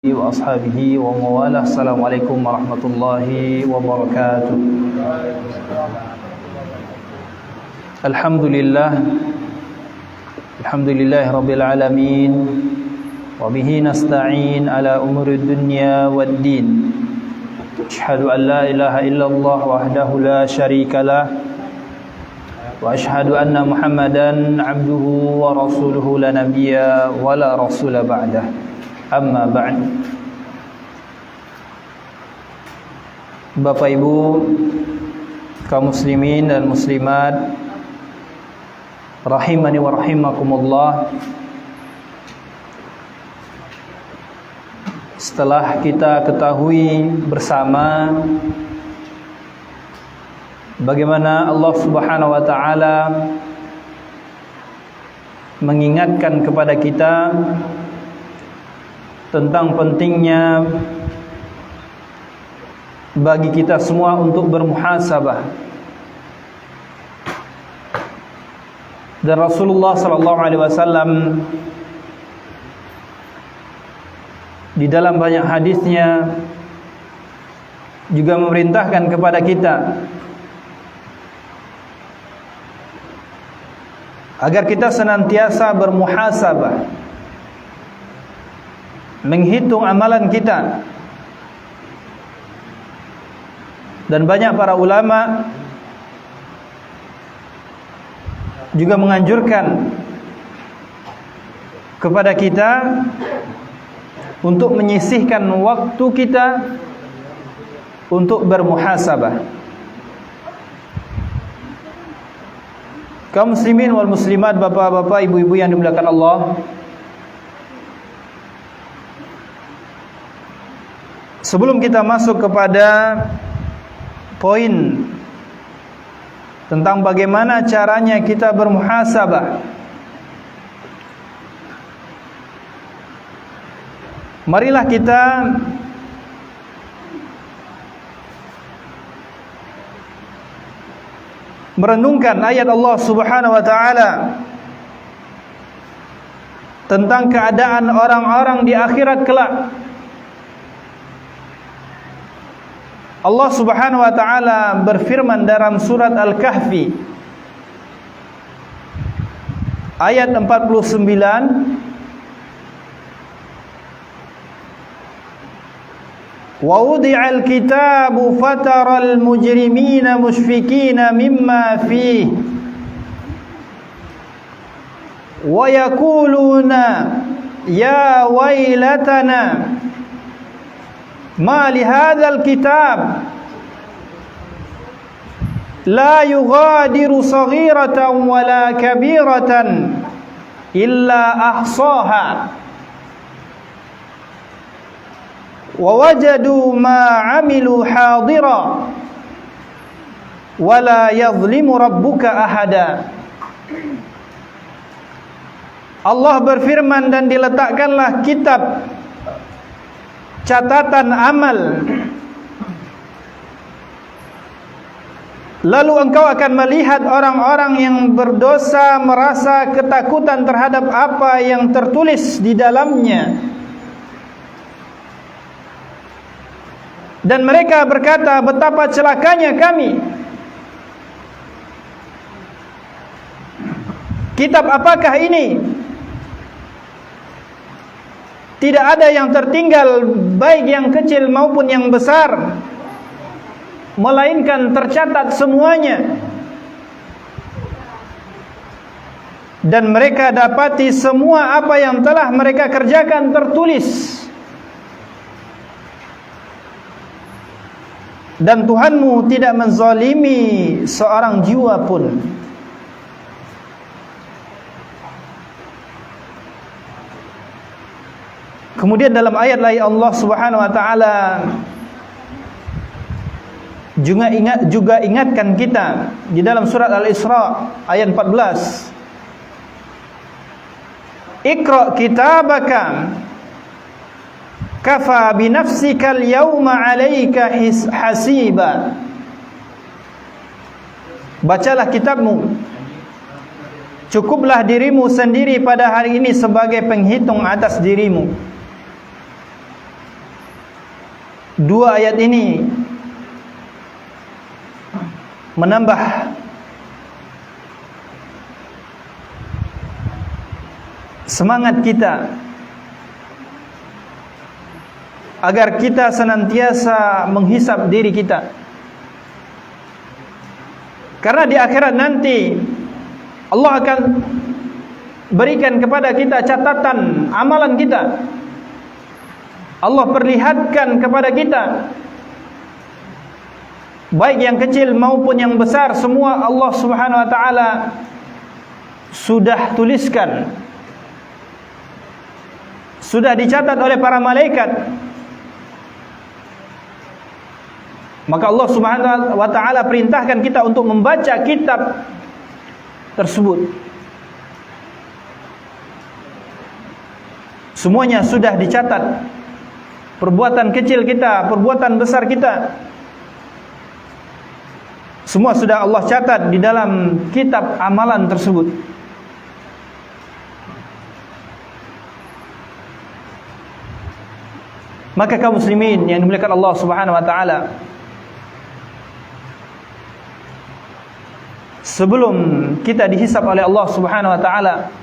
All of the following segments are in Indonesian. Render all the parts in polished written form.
وأصحابه ومواله. Assalamualaikum warahmatullahi wabarakatuh. Alhamdulillah rabbil alamin, wa bihi nasta'in ala umuri dunya waddin. Asyhadu an la ilaha illallah wahdahu la syarikalah, wa asyhadu anna Muhammadan abduhu wa rasuluhu la nabiyya wa la rasula ba'dah. Amma ba'd. Bapak Ibu kaum muslimin dan muslimat rahimani wa rahimakumullah. Setelah kita ketahui bersama bagaimana Allah Subhanahu wa taala mengingatkan kepada kita tentang pentingnya bagi kita semua untuk bermuhasabah, dan Rasulullah sallallahu alaihi wasallam di dalam banyak hadisnya juga memerintahkan kepada kita agar kita senantiasa bermuhasabah, menghitung amalan kita. Dan banyak para ulama juga menganjurkan kepada kita untuk menyisihkan waktu kita untuk bermuhasabah. Kaum muslimin wal muslimat, bapak-bapak, ibu-ibu yang dimuliakan Allah, sebelum kita masuk kepada poin tentang bagaimana caranya kita bermuhasabah, marilah kita merenungkan ayat Allah Subhanahu wa taala tentang keadaan orang-orang di akhirat kelak. Allah Subhanahu wa taala berfirman dalam surat Al-Kahfi ayat 49, wa wudi'al kitabu fataral mujrimina mushfikina mimma fihi wa yaquluna ya wailatana ma li hadzal kitab la yughadiru saghiratan wala kabiratan illa ahsaha wa wajadu ma amilu hadira wala yadhlimu rabbuka ahada. Allah berfirman, dan diletakkanlah kitab catatan amal, lalu engkau akan melihat orang-orang yang berdosa merasa ketakutan terhadap apa yang tertulis di dalamnya, dan mereka berkata, betapa celakanya kami. Kitab apakah ini? Tidak ada yang tertinggal, baik yang kecil maupun yang besar, melainkan tercatat semuanya. Dan mereka dapati semua apa yang telah mereka kerjakan tertulis. Dan Tuhanmu tidak menzalimi seorang jiwa pun. Kemudian dalam ayat lain Allah Subhanahu wa taala juga ingatkan kita di dalam surat Al-Isra ayat 14. Iqra kitabaka kafa binafsika al-yawma 'alaika hasiba. Bacalah kitabmu, cukuplah dirimu sendiri pada hari ini sebagai penghitung atas dirimu. dua ayat ini menambah semangat kita agar kita senantiasa menghisap diri kita, karena di akhirat nanti Allah akan berikan kepada kita catatan amalan kita. Allah perlihatkan kepada kita, baik yang kecil maupun yang besar, semua Allah Subhanahu wa taala sudah tuliskan, sudah dicatat oleh para malaikat. Maka Allah Subhanahu wa taala perintahkan kita untuk membaca kitab tersebut. Semuanya sudah dicatat, perbuatan kecil kita, perbuatan besar kita, semua sudah Allah catat di dalam kitab amalan tersebut. Maka kaum muslimin yang dimuliakan Allah Subhanahu wa taala, sebelum kita dihisab oleh Allah Subhanahu wa taala,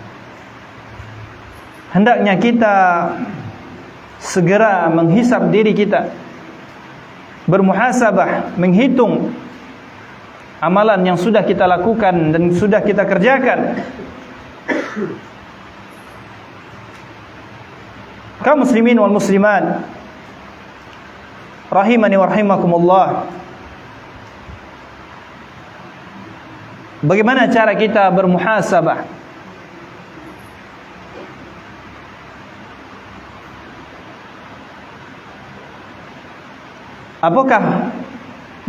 hendaknya kita segera menghisab diri kita, bermuhasabah, menghitung amalan yang sudah kita lakukan dan sudah kita kerjakan. Kaum muslimin wal muslimat rahimani wa rahimakumullah, bagaimana cara kita bermuhasabah? Apakah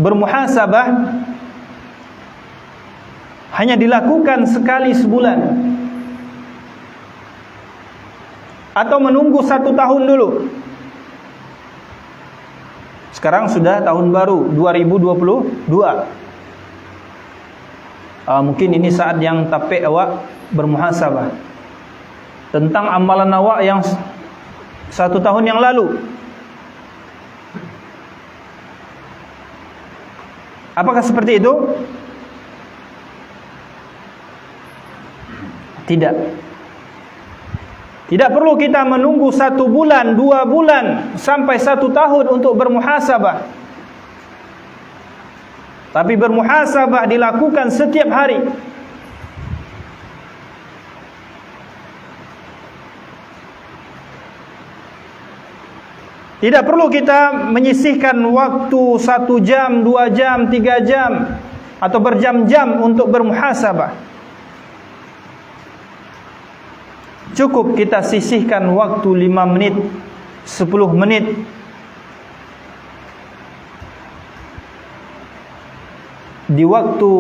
bermuhasabah hanya dilakukan sekali sebulan, atau menunggu 1 tahun dulu? Sekarang sudah tahun baru 2022. Mungkin ini saat yang tapek awak bermuhasabah tentang amalan awak yang 1 tahun yang lalu. Apakah seperti itu? Tidak. Tidak perlu kita menunggu 1 bulan, 2 bulan, sampai 1 tahun untuk bermuhasabah. Tapi bermuhasabah dilakukan setiap hari. Tidak perlu kita menyisihkan waktu 1 jam, 2 jam, 3 jam, atau berjam-jam untuk bermuhasabah. Cukup kita sisihkan waktu 5 menit, 10 menit. Di waktu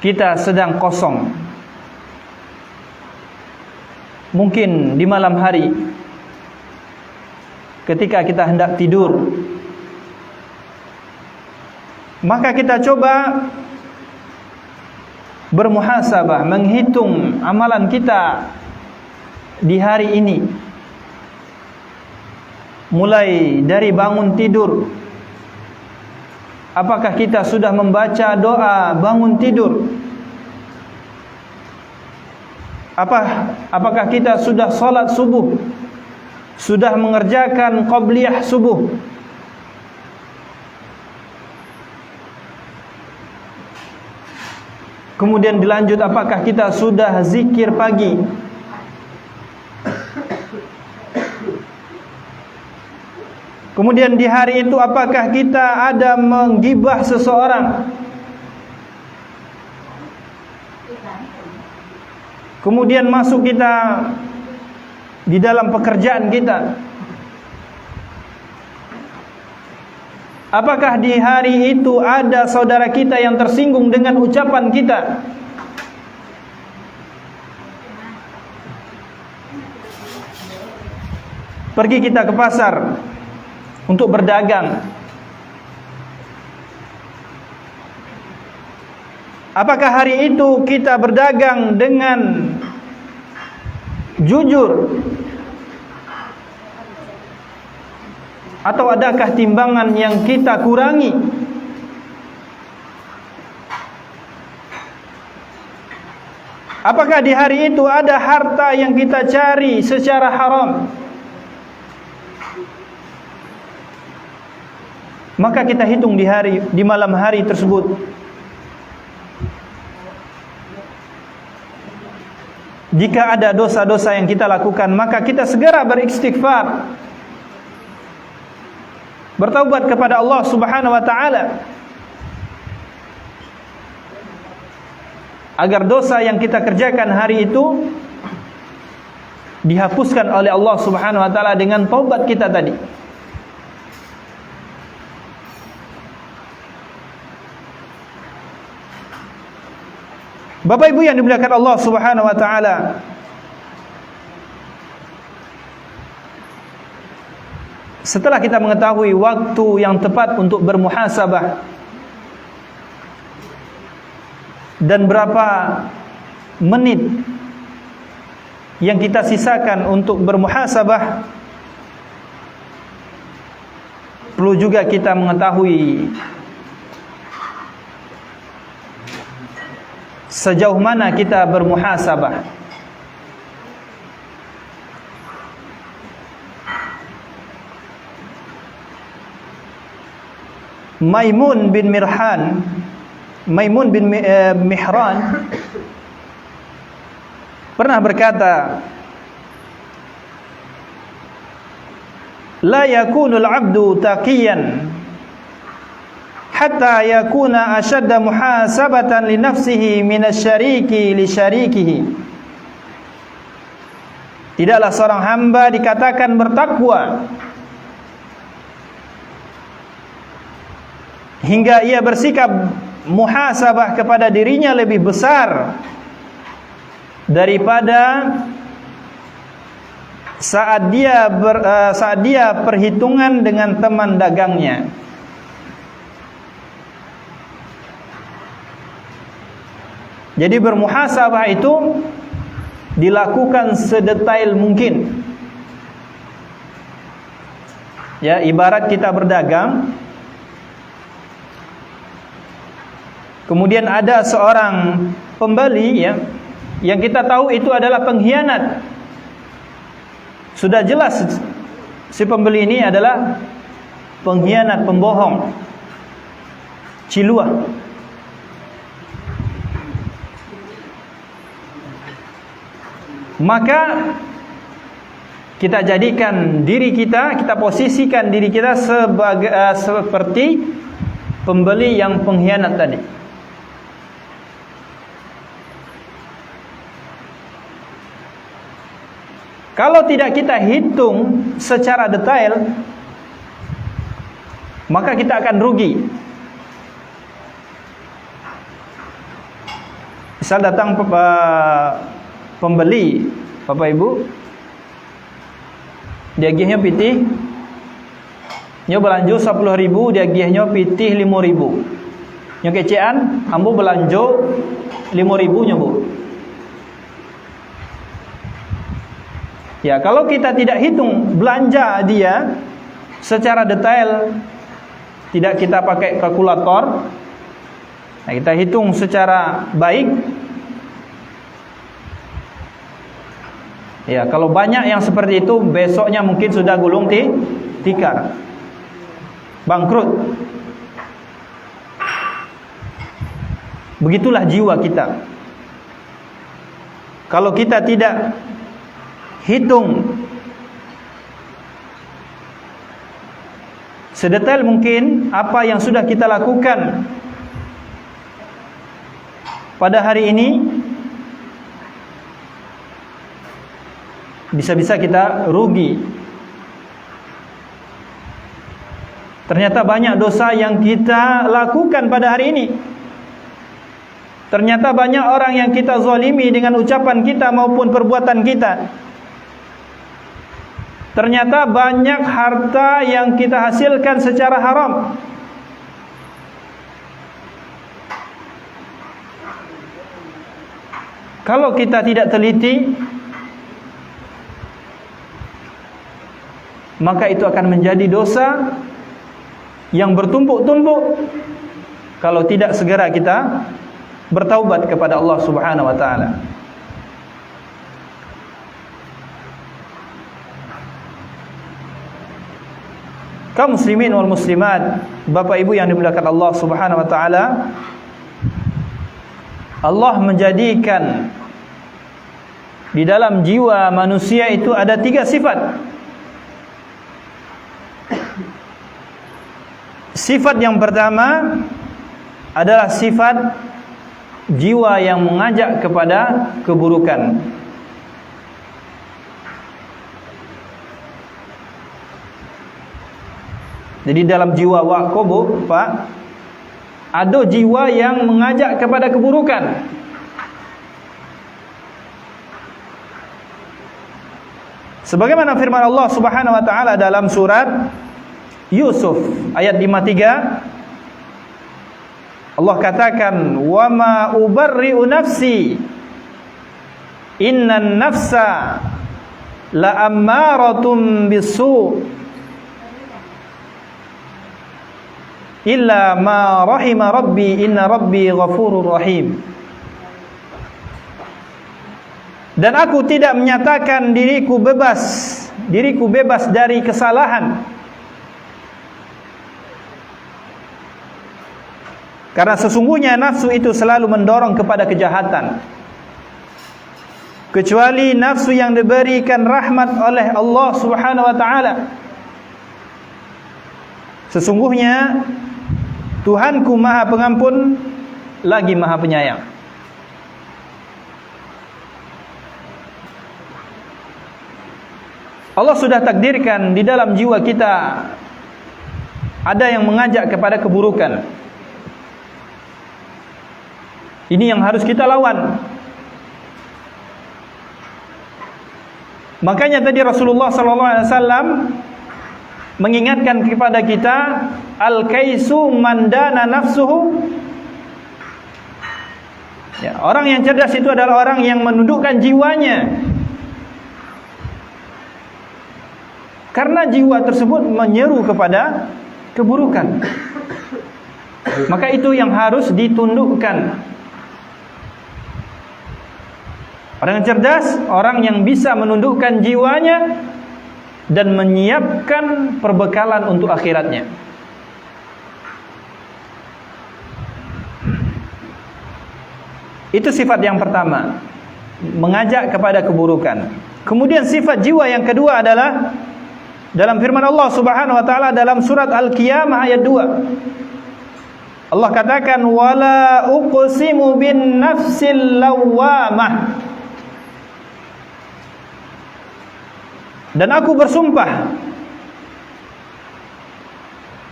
kita sedang kosong. Mungkin di malam hari, ketika kita hendak tidur, maka kita coba bermuhasabah, menghitung amalan kita di hari ini. Mulai dari bangun tidur, apakah kita sudah membaca doa bangun tidur? Apakah kita sudah salat subuh? Sudah mengerjakan qabliyah subuh? Kemudian dilanjut, apakah kita sudah zikir pagi? Kemudian di hari itu apakah kita ada menggibah seseorang? Kemudian masuk kita di dalam pekerjaan kita. Apakah di hari itu ada saudara kita yang tersinggung dengan ucapan kita? Pergi kita ke pasar untuk berdagang. Apakah hari itu kita berdagang dengan jujur? Atau adakah timbangan yang kita kurangi? Apakah di hari itu ada harta yang kita cari secara haram? Maka kita hitung di malam hari tersebut. Jika ada dosa-dosa yang kita lakukan, maka kita segera beristighfar, bertaubat kepada Allah Subhanahu wa taala, agar dosa yang kita kerjakan hari itu dihapuskan oleh Allah Subhanahu wa taala dengan taubat kita tadi. Bapak Ibu yang dimuliakan Allah Subhanahu wa taala, setelah kita mengetahui waktu yang tepat untuk bermuhasabah dan berapa menit yang kita sisakan untuk bermuhasabah, perlu juga kita mengetahui sejauh mana kita bermuhasabah. Maimun bin Mihran pernah berkata, la yakunul abdu taqiyan hatta yakuna ashadda muhasabatan li nafsihi minasyariki li syarikihi. Tidaklah seorang hamba dikatakan bertakwa hingga ia bersikap muhasabah kepada dirinya lebih besar daripada saat dia perhitungan dengan teman dagangnya. Jadi bermuhasabah itu dilakukan sedetail mungkin. Ya, ibarat kita berdagang, kemudian ada seorang pembeli ya, yang kita tahu itu adalah pengkhianat. Sudah jelas si pembeli ini adalah pengkhianat, pembohong, ciluah. Maka kita jadikan diri kita, kita posisikan diri kita sebagai seperti pembeli yang pengkhianat tadi. Kalau tidak kita hitung secara detail, maka kita akan rugi. Misal datang pembeli, Bapak Ibu, dia gihnya pitih, nyo belanjo 10.000, dia gihnya pitih 5.000. Nyo kecean, ambo belanjo 5.000 nyo Bu. Ya, kalau kita tidak hitung belanja dia secara detail, tidak kita pakai kalkulator, nah kita hitung secara baik. Ya, kalau banyak yang seperti itu, besoknya mungkin sudah gulung tikar, bangkrut. Begitulah jiwa kita. Kalau kita tidak hitung sedetail mungkin apa yang sudah kita lakukan pada hari ini, bisa-bisa kita rugi. Ternyata banyak dosa yang kita lakukan pada hari ini. Ternyata banyak orang yang kita zalimi dengan ucapan kita maupun perbuatan kita. Ternyata banyak harta yang kita hasilkan secara haram. Kalau kita tidak teliti, maka itu akan menjadi dosa yang bertumpuk-tumpuk kalau tidak segera kita bertaubat kepada Allah Subhanahu wa taala. Kaum muslimin wal muslimat, Bapak Ibu yang dimuliakan Allah Subhanahu wa taala, Allah menjadikan di dalam jiwa manusia itu ada 3 sifat. Sifat yang pertama adalah sifat jiwa yang mengajak kepada keburukan. Jadi dalam jiwa wakobo, Pak, ada jiwa yang mengajak kepada keburukan. Sebagaimana firman Allah Subhanahu wa taala dalam surat Yusuf ayat 53, Allah katakan, "Wa ma ubarri'u nafsi, innan nafsa la ammaratun bisu' illa ma rahima rabbi, inna rabbi ghafurur rahim." Dan aku tidak menyatakan diriku bebas dari kesalahan, karena sesungguhnya nafsu itu selalu mendorong kepada kejahatan, kecuali nafsu yang diberikan rahmat oleh Allah Subhanahu wa taala. Sesungguhnya Tuhanku Maha Pengampun lagi Maha Penyayang. Allah sudah takdirkan di dalam jiwa kita ada yang mengajak kepada keburukan. Ini yang harus kita lawan. Makanya tadi Rasulullah SAW mengingatkan kepada kita, al-kaisu mandana nafsuhu. Ya, orang yang cerdas itu adalah orang yang menundukkan jiwanya, karena jiwa tersebut menyeru kepada keburukan. Maka itu yang harus ditundukkan. Orang yang cerdas, orang yang bisa menundukkan jiwanya dan menyiapkan perbekalan untuk akhiratnya. Itu sifat yang pertama, mengajak kepada keburukan. Kemudian sifat jiwa yang kedua adalah dalam firman Allah Subhanahu wa taala dalam surat Al-Qiyamah ayat 2. Allah katakan, wala uqsimu bin nafsil lawwamah. Dan aku bersumpah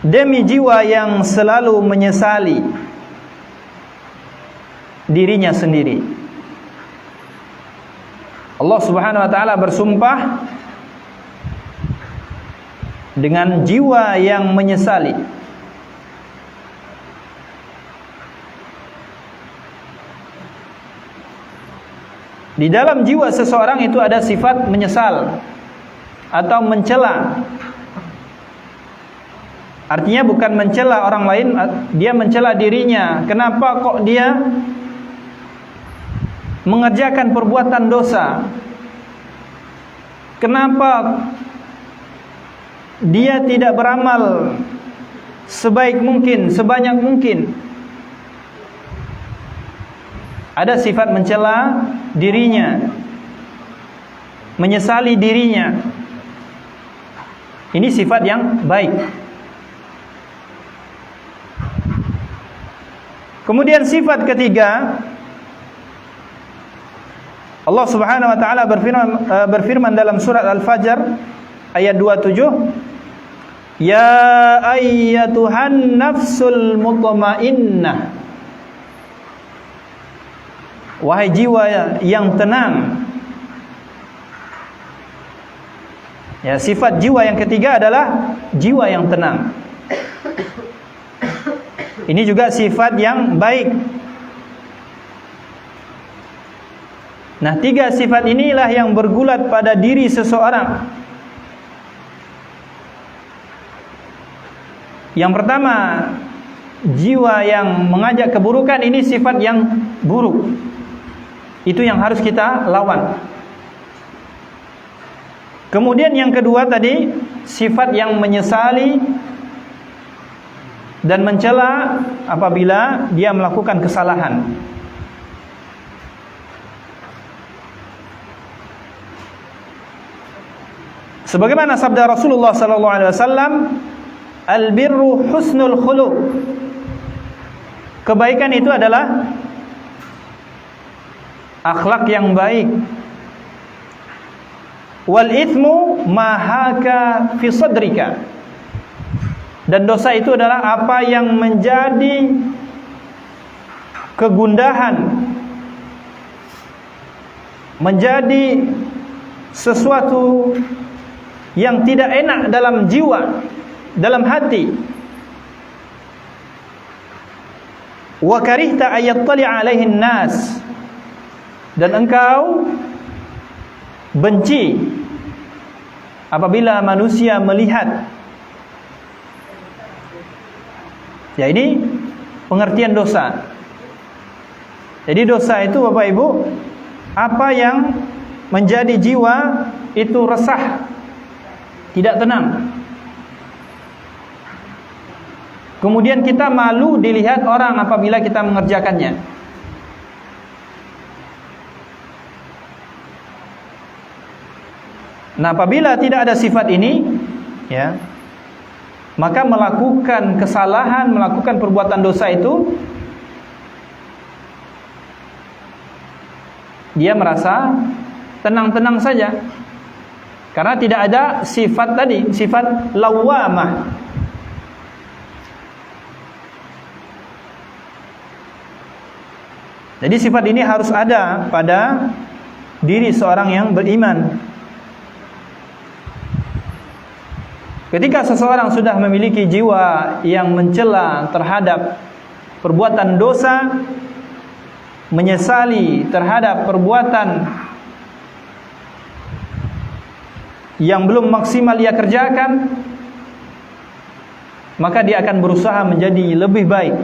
demi jiwa yang selalu menyesali dirinya sendiri. Allah Subhanahu wa taala bersumpah dengan jiwa yang menyesali. Di dalam jiwa seseorang itu ada sifat menyesal atau mencela. Artinya bukan mencela orang lain, dia mencela dirinya. Kenapa kok dia mengerjakan perbuatan dosa? Kenapa dia tidak beramal sebaik mungkin, sebanyak mungkin? Ada sifat mencela dirinya, menyesali dirinya. Ini sifat yang baik. Kemudian sifat ketiga, Allah Subhanahu wa taala berfirman dalam surat Al-Fajr ayat 27, ya ayyatuhan nafsul mutmainnah, wahai jiwa yang tenang. Ya, sifat jiwa yang ketiga adalah jiwa yang tenang. Ini juga sifat yang baik. Nah, 3 sifat inilah yang bergulat pada diri seseorang. Yang pertama, jiwa yang mengajak keburukan ini sifat yang buruk. Itu yang harus kita lawan. Kemudian yang kedua tadi, sifat yang menyesali dan mencela apabila dia melakukan kesalahan. Sebagaimana sabda Rasulullah sallallahu alaihi wasallam, "Al-birru husnul khuluq." Kebaikan itu adalah akhlak yang baik. Wal ithmu ma haka fi sadrika. Dan dosa itu adalah apa yang menjadi kegundahan, menjadi sesuatu yang tidak enak dalam jiwa, dalam hati. Wa karihta ayattali alaihin nas. Dan engkau benci apabila manusia melihat. Ya, ini pengertian dosa. Jadi dosa itu Bapak Ibu, apa yang menjadi jiwa itu resah, tidak tenang. Kemudian kita malu dilihat orang apabila kita mengerjakannya. Nah, apabila tidak ada sifat ini, ya, maka melakukan kesalahan, melakukan perbuatan dosa itu, dia merasa tenang-tenang saja. Karena tidak ada sifat tadi, sifat lawamah. Jadi sifat ini harus ada pada diri seorang yang beriman. Ketika seseorang sudah memiliki jiwa yang mencela terhadap perbuatan dosa, menyesali terhadap perbuatan yang belum maksimal ia kerjakan, maka dia akan berusaha menjadi lebih baik.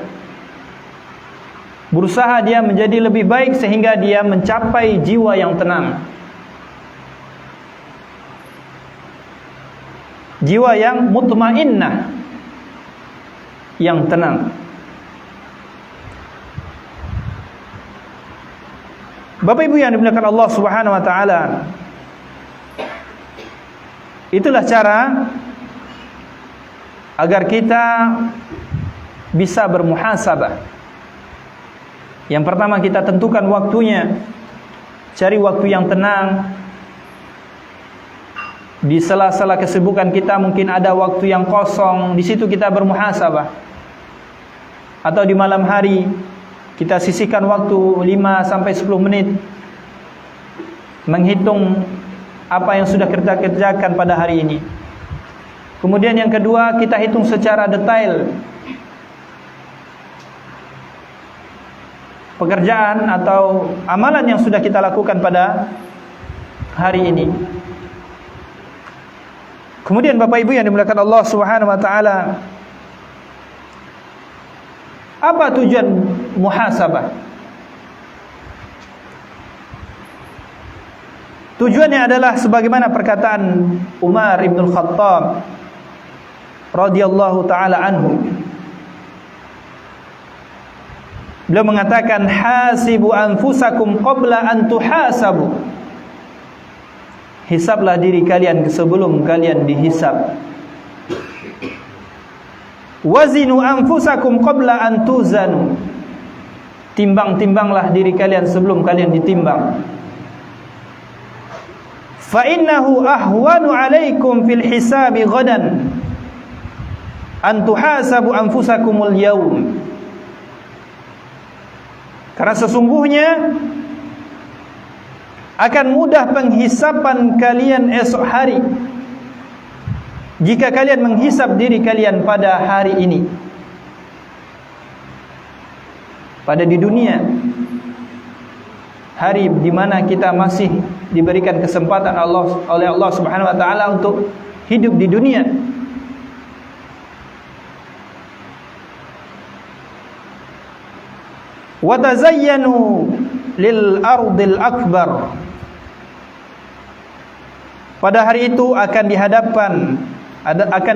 Berusaha dia menjadi lebih baik sehingga dia mencapai jiwa yang tenang. Jiwa yang mutmainnah, yang tenang. Bapak Ibu yang dimuliakan Allah Subhanahu wa taala, itulah cara agar kita bisa bermuhasabah. Yang pertama, kita tentukan waktunya. Cari waktu yang tenang. Di sela-sela kesibukan kita mungkin ada waktu yang kosong, di situ kita bermuhasabah. Atau di malam hari kita sisihkan waktu 5 sampai 10 menit menghitung apa yang sudah kita kerjakan pada hari ini. Kemudian yang kedua, kita hitung secara detail pekerjaan atau amalan yang sudah kita lakukan pada hari ini. Kemudian Bapak Ibu yang dimuliakan Allah Subhanahu wa taala, apa tujuan muhasabah? Tujuannya adalah sebagaimana perkataan Umar ibn Khattab radhiyallahu taala anhu. Beliau mengatakan, hasibu anfusakum qabla an tuhasabu. Hisablah diri kalian sebelum kalian dihisab. Wazinu anfusakum qabla an tuzanu. Timbang-timbanglah diri kalian sebelum kalian ditimbang. Fa innahu ahwanu alaikum fil hisabi ghadan an tuhasabu anfusakumul yawm. Karena sesungguhnya akan mudah penghisapan kalian esok hari jika kalian menghisap diri kalian pada hari ini, pada di dunia, hari di mana kita masih diberikan kesempatan oleh Allah Subhanahu wa taala untuk hidup di dunia. wa tazayyanu lil ardil akbar. Pada hari itu akan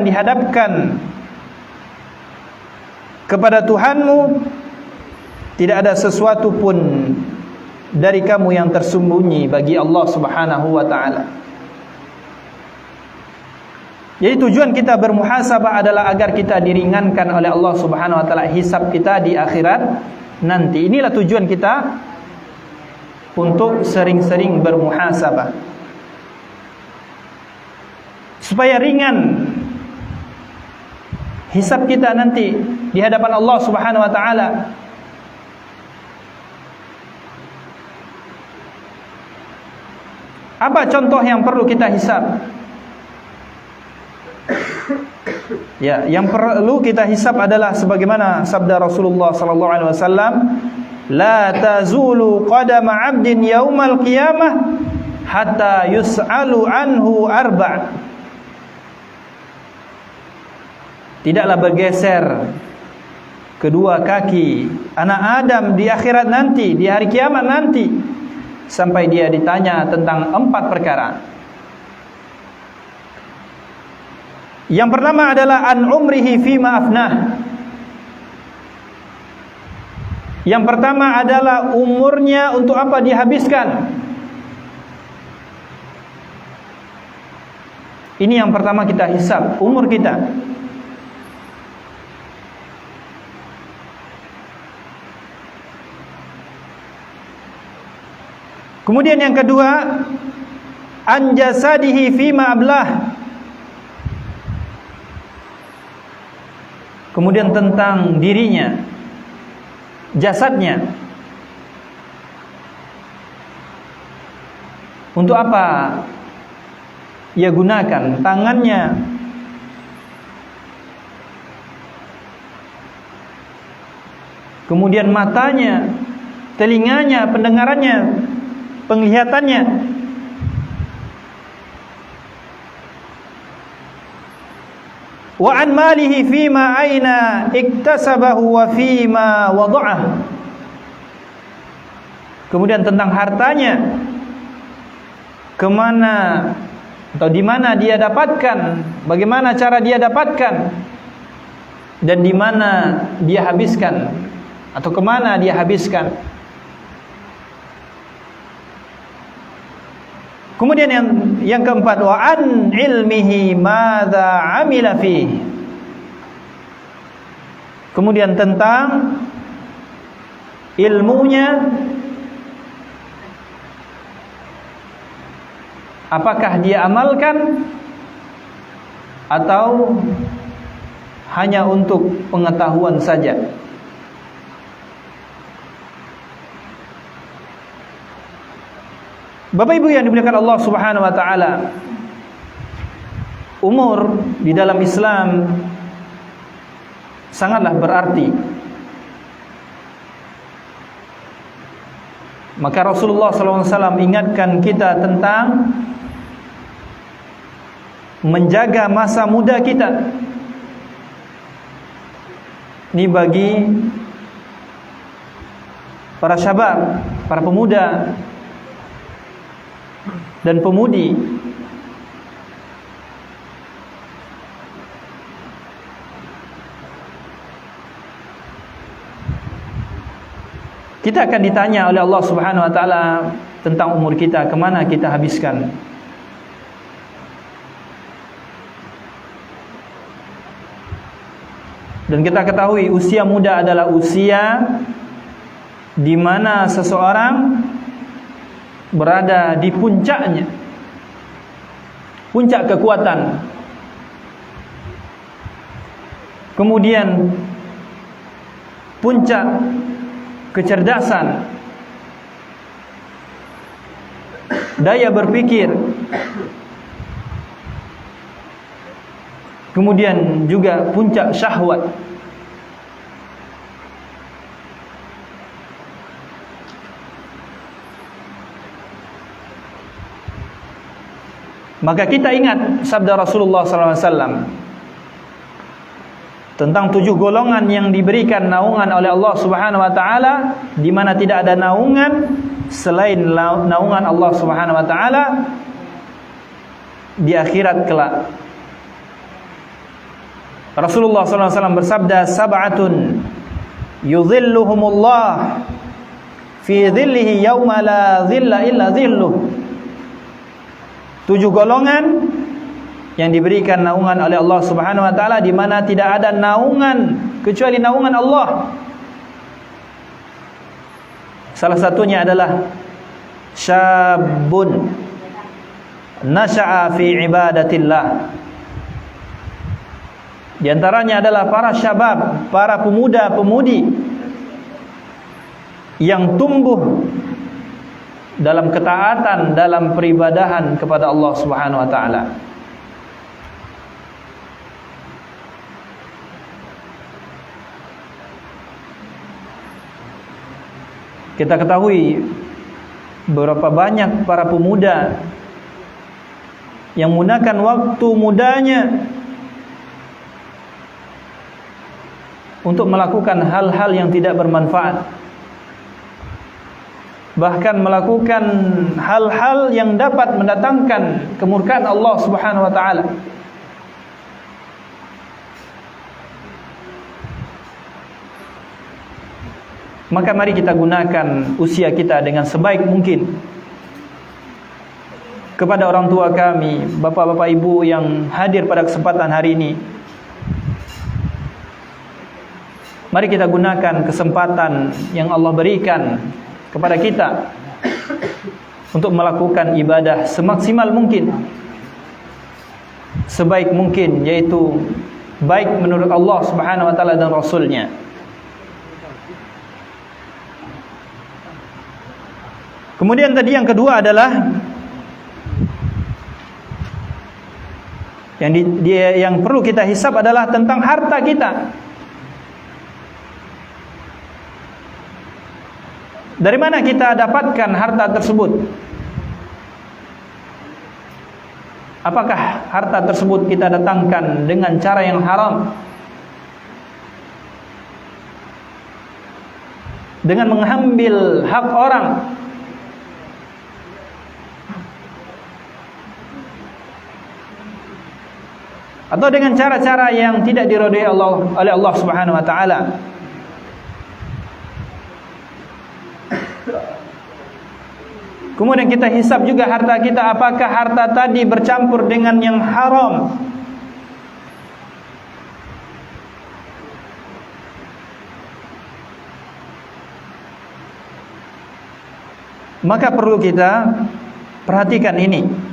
dihadapkan kepada Tuhanmu, tidak ada sesuatu pun dari kamu yang tersembunyi bagi Allah Subhanahu wa taala. Jadi tujuan kita bermuhasabah adalah agar kita diringankan oleh Allah Subhanahu wa taala hisab kita di akhirat nanti. Inilah tujuan kita untuk sering-sering bermuhasabah, supaya ringan hisab kita nanti di hadapan Allah Subhanahu wa taala. Apa contoh yang perlu kita hisab? Ya, yang perlu kita hisab adalah sebagaimana sabda Rasulullah sallallahu alaihi wasallam, la tazulu qadama 'abdin yaumal qiyamah hatta yus'alu anhu arba'. Tidaklah bergeser kedua kaki anak Adam di akhirat nanti, di hari kiamat nanti, sampai dia ditanya tentang 4 perkara. Yang pertama adalah an umrihi fima afnah. Yang pertama adalah umurnya untuk apa dihabiskan. Ini yang pertama kita hisab, umur kita. Kemudian yang kedua, an jasadihi fima ablah. Kemudian tentang dirinya, jasadnya. Untuk apa ia gunakan tangannya, kemudian matanya, telinganya, pendengarannya, penglihatannya. Wa an malihi fima aina iktasabahu wa fima wada'ah. Kemudian tentang hartanya, kemana atau di mana dia dapatkan, bagaimana cara dia dapatkan, dan di mana dia habiskan atau kemana dia habiskan. Kemudian yang keempat, wa an ilmihi madza amila fi. Kemudian tentang ilmunya, apakah dia amalkan atau hanya untuk pengetahuan saja. Bapak Ibu yang dimuliakan Allah Subhanahu wa taala, umur di dalam Islam sangatlah berarti. Maka Rasulullah SAW ingatkan kita tentang menjaga masa muda kita. Ini bagi para syabab, para pemuda dan pemudi. Kita akan ditanya oleh Allah Subhanahu wa taala tentang umur kita, kemana kita habiskan. Dan kita ketahui usia muda adalah usia di mana seseorang berada di puncaknya, puncak kekuatan. Kemudian puncak kecerdasan, daya berpikir. Kemudian juga puncak syahwat. Maka kita ingat sabda Rasulullah SAW, tentang 7 golongan yang diberikan naungan oleh Allah Subhanahu wa taala, di mana tidak ada naungan selain naungan Allah Subhanahu wa taala di akhirat kelak. Rasulullah SAW bersabda, sab'atun yudhilluhumullah fi dhillihi yawma la dhilla illa dhilluh. 7 golongan yang diberikan naungan oleh Allah Subhanahu wa taala, di mana tidak ada naungan kecuali naungan Allah. Salah satunya adalah syabun nasha'a fi ibadatillah. Di antaranya adalah para syabab, para pemuda-pemudi yang tumbuh dalam ketaatan, dalam peribadahan kepada Allah Subhanahu wa taala. Kita ketahui berapa banyak para pemuda yang menggunakan waktu mudanya untuk melakukan hal-hal yang tidak bermanfaat, bahkan melakukan hal-hal yang dapat mendatangkan kemurkaan Allah Subhanahu wa taala. Maka mari kita gunakan usia kita dengan sebaik mungkin. Kepada orang tua kami, bapak-bapak ibu yang hadir pada kesempatan hari ini, mari kita gunakan kesempatan yang Allah berikan kepada kita untuk melakukan ibadah semaksimal mungkin, sebaik mungkin, yaitu baik menurut Allah Subhanahu wa taala dan Rasulnya. Kemudian tadi yang kedua adalah yang perlu kita hisab adalah tentang harta kita. Dari mana kita dapatkan harta tersebut? Apakah harta tersebut kita datangkan dengan cara yang haram? Dengan mengambil hak orang? Atau dengan cara-cara yang tidak diridhai oleh Allah Subhanahu wa taala? Kemudian kita hisab juga harta kita, apakah harta tadi bercampur dengan yang haram? Maka perlu kita perhatikan ini.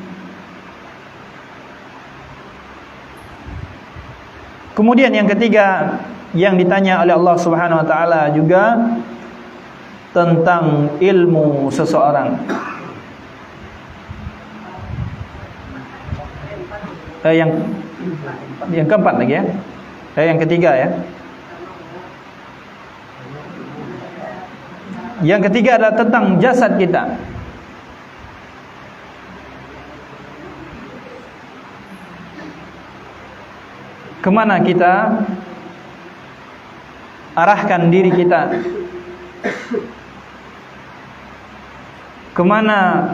Kemudian yang ketiga yang ditanya oleh Allah Subhanahu wa taala juga tentang ilmu seseorang. Yang keempat lagi ya. Yang ketiga ya. Yang ketiga adalah tentang jasad kita. Kemana kita arahkan diri kita? Kemana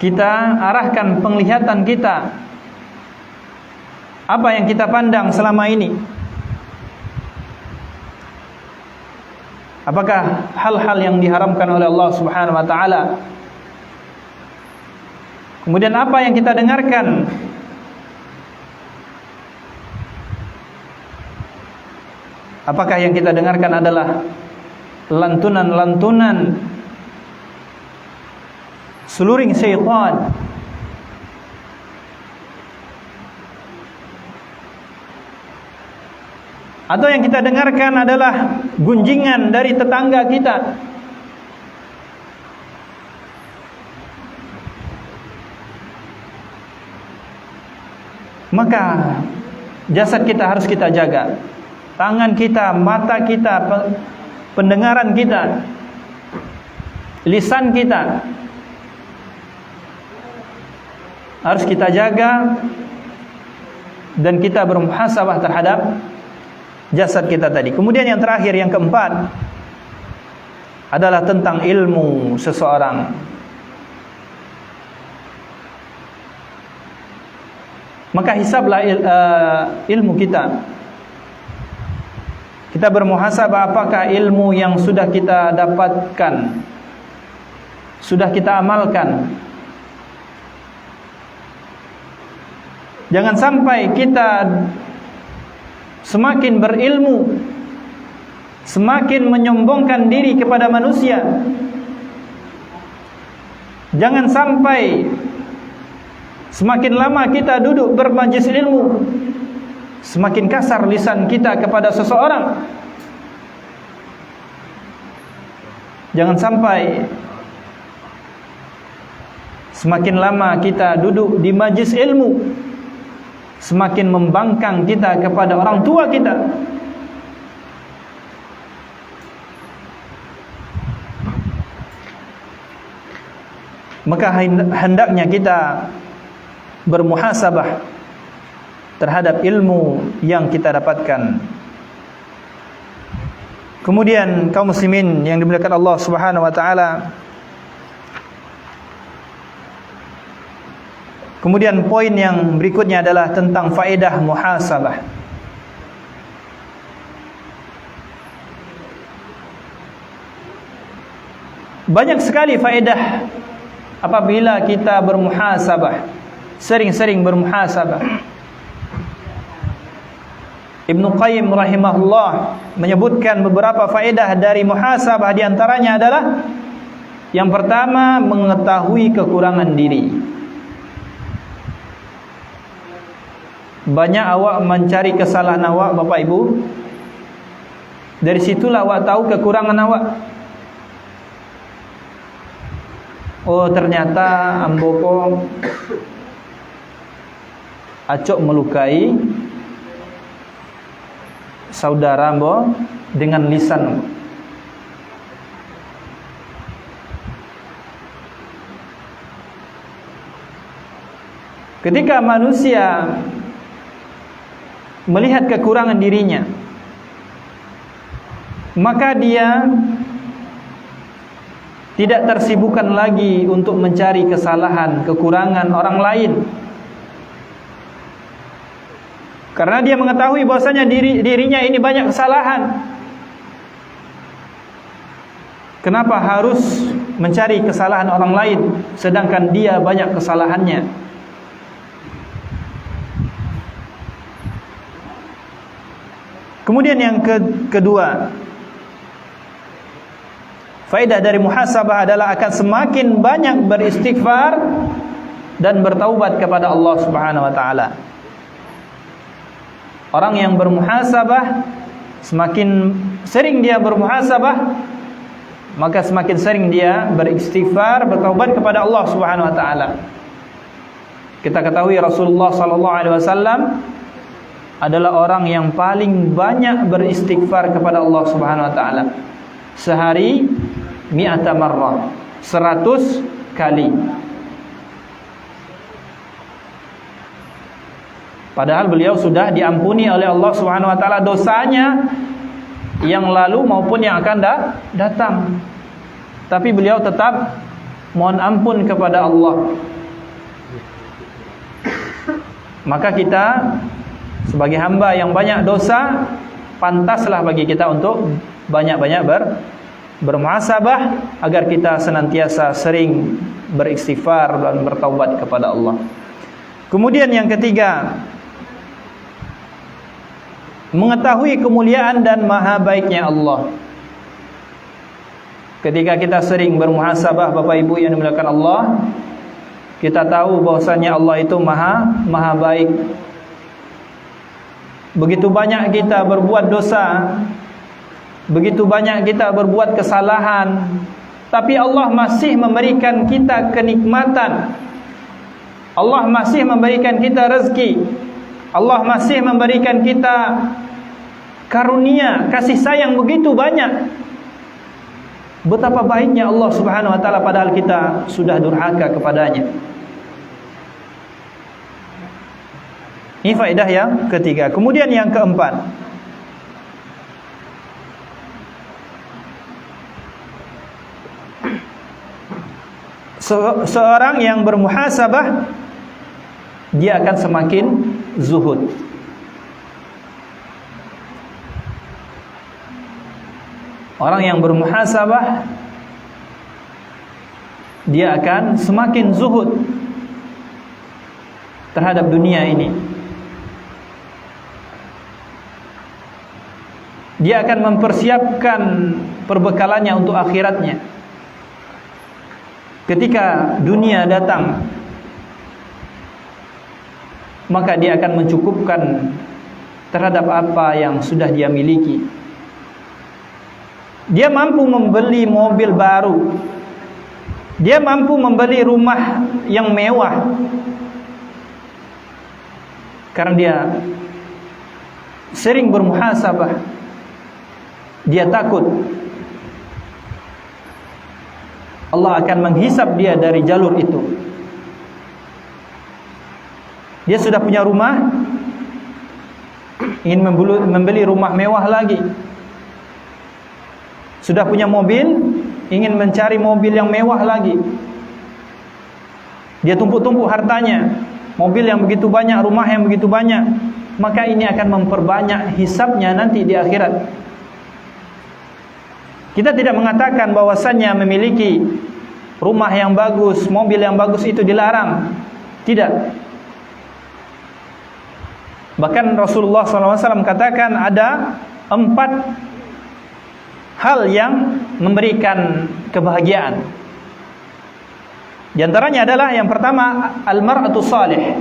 kita arahkan penglihatan kita? Apa yang kita pandang selama ini? Apakah hal-hal yang diharamkan oleh Allah Subhanahu wa taala? Kemudian apa yang kita dengarkan? Apakah yang kita dengarkan adalah lantunan-lantunan seluring syaitan? Atau yang kita dengarkan adalah gunjingan dari tetangga kita? Maka jasad kita harus kita jaga. Tangan kita, mata kita, pendengaran kita, lisan kita harus kita jaga dan kita bermuhasabah terhadap jasad kita tadi. Kemudian yang terakhir, yang keempat adalah tentang ilmu seseorang. Maka hisablah ilmu kita. Kita bermuhasabah apakah ilmu yang sudah kita dapatkan, sudah kita amalkan. Jangan sampai kita semakin berilmu, semakin menyombongkan diri kepada manusia. Jangan sampai semakin lama kita duduk bermajlis ilmu, semakin kasar lisan kita kepada seseorang. Jangan sampai semakin lama kita duduk di majlis ilmu, semakin membangkang kita kepada orang tua kita. Maka hendaknya kita bermuhasabah terhadap ilmu yang kita dapatkan. Kemudian kaum muslimin yang dimuliakan Allah Subhanahu wa taala, kemudian poin yang berikutnya adalah tentang faedah muhasabah. Banyak sekali faedah apabila kita bermuhasabah, sering-sering bermuhasabah. Ibnu Qayyim rahimahullah menyebutkan beberapa faedah dari muhasabah, di antaranya adalah yang pertama, mengetahui kekurangan diri. Banyak awak mencari kesalahan awak, Bapak Ibu. Dari situlah awak tahu kekurangan awak. Oh, ternyata amboko acok melukai saudara ambo dengan lisan. Ketika manusia melihat kekurangan dirinya, maka dia tidak tersibukkan lagi untuk mencari kesalahan, kekurangan orang lain. Karena dia mengetahui bahwasanya dirinya ini banyak kesalahan. Kenapa harus mencari kesalahan orang lain sedangkan dia banyak kesalahannya? Kemudian yang kedua, faedah dari muhasabah adalah akan semakin banyak beristighfar dan bertaubat kepada Allah Subhanahu wa taala. Orang yang bermuhasabah, semakin sering dia bermuhasabah, maka semakin sering dia beristighfar, bertaubat kepada Allah Subhanahu wa taala. Kita ketahui Rasulullah sallallahu alaihi wasallam adalah orang yang paling banyak beristighfar kepada Allah Subhanahu wa taala. Sehari mi'ata marrah, 100 kali. Padahal beliau sudah diampuni oleh Allah Subhanahu wa taala dosanya yang lalu maupun yang akan datang. Tapi beliau tetap mohon ampun kepada Allah. Maka kita sebagai hamba yang banyak dosa, pantaslah bagi kita untuk banyak-banyak bermuhasabah agar kita senantiasa sering beristighfar dan bertaubat kepada Allah. Kemudian yang ketiga, mengetahui kemuliaan dan maha baiknya Allah. Ketika kita sering bermuhasabah, Bapak Ibu yang dimuliakan Allah, kita tahu bahwasanya Allah itu maha baik. Begitu banyak kita berbuat dosa, begitu banyak kita berbuat kesalahan, tapi Allah masih memberikan kita kenikmatan. Allah masih memberikan kita rezeki. Allah masih memberikan kita karunia, kasih sayang begitu banyak. Betapa baiknya Allah Subhanahu wa taala padahal kita sudah durhaka kepadanya. Ini faedah yang ketiga. Kemudian yang keempat, seorang yang bermuhasabah, dia akan semakin zuhud. Orang yang bermuhasabah, dia akan semakin zuhud terhadap dunia ini. Dia akan mempersiapkan perbekalannya untuk akhiratnya. Ketika dunia datang, maka dia akan mencukupkan terhadap apa yang sudah dia miliki. Dia mampu membeli mobil baru, dia mampu membeli rumah yang mewah, karena dia sering bermuhasabah. Dia takut Allah akan menghisab dia dari jalur itu. Dia sudah punya rumah, ingin membeli rumah mewah lagi. Sudah punya mobil, ingin mencari mobil yang mewah lagi. Dia tumpuk-tumpuk hartanya, mobil yang begitu banyak, rumah yang begitu banyak. Maka ini akan memperbanyak hisabnya nanti di akhirat. Kita tidak mengatakan bahwasannya memiliki rumah yang bagus, mobil yang bagus itu dilarang. Tidak. Bahkan Rasulullah SAW katakan ada 4 hal yang memberikan kebahagiaan. Di antaranya adalah yang pertama, al-mar'atu salih.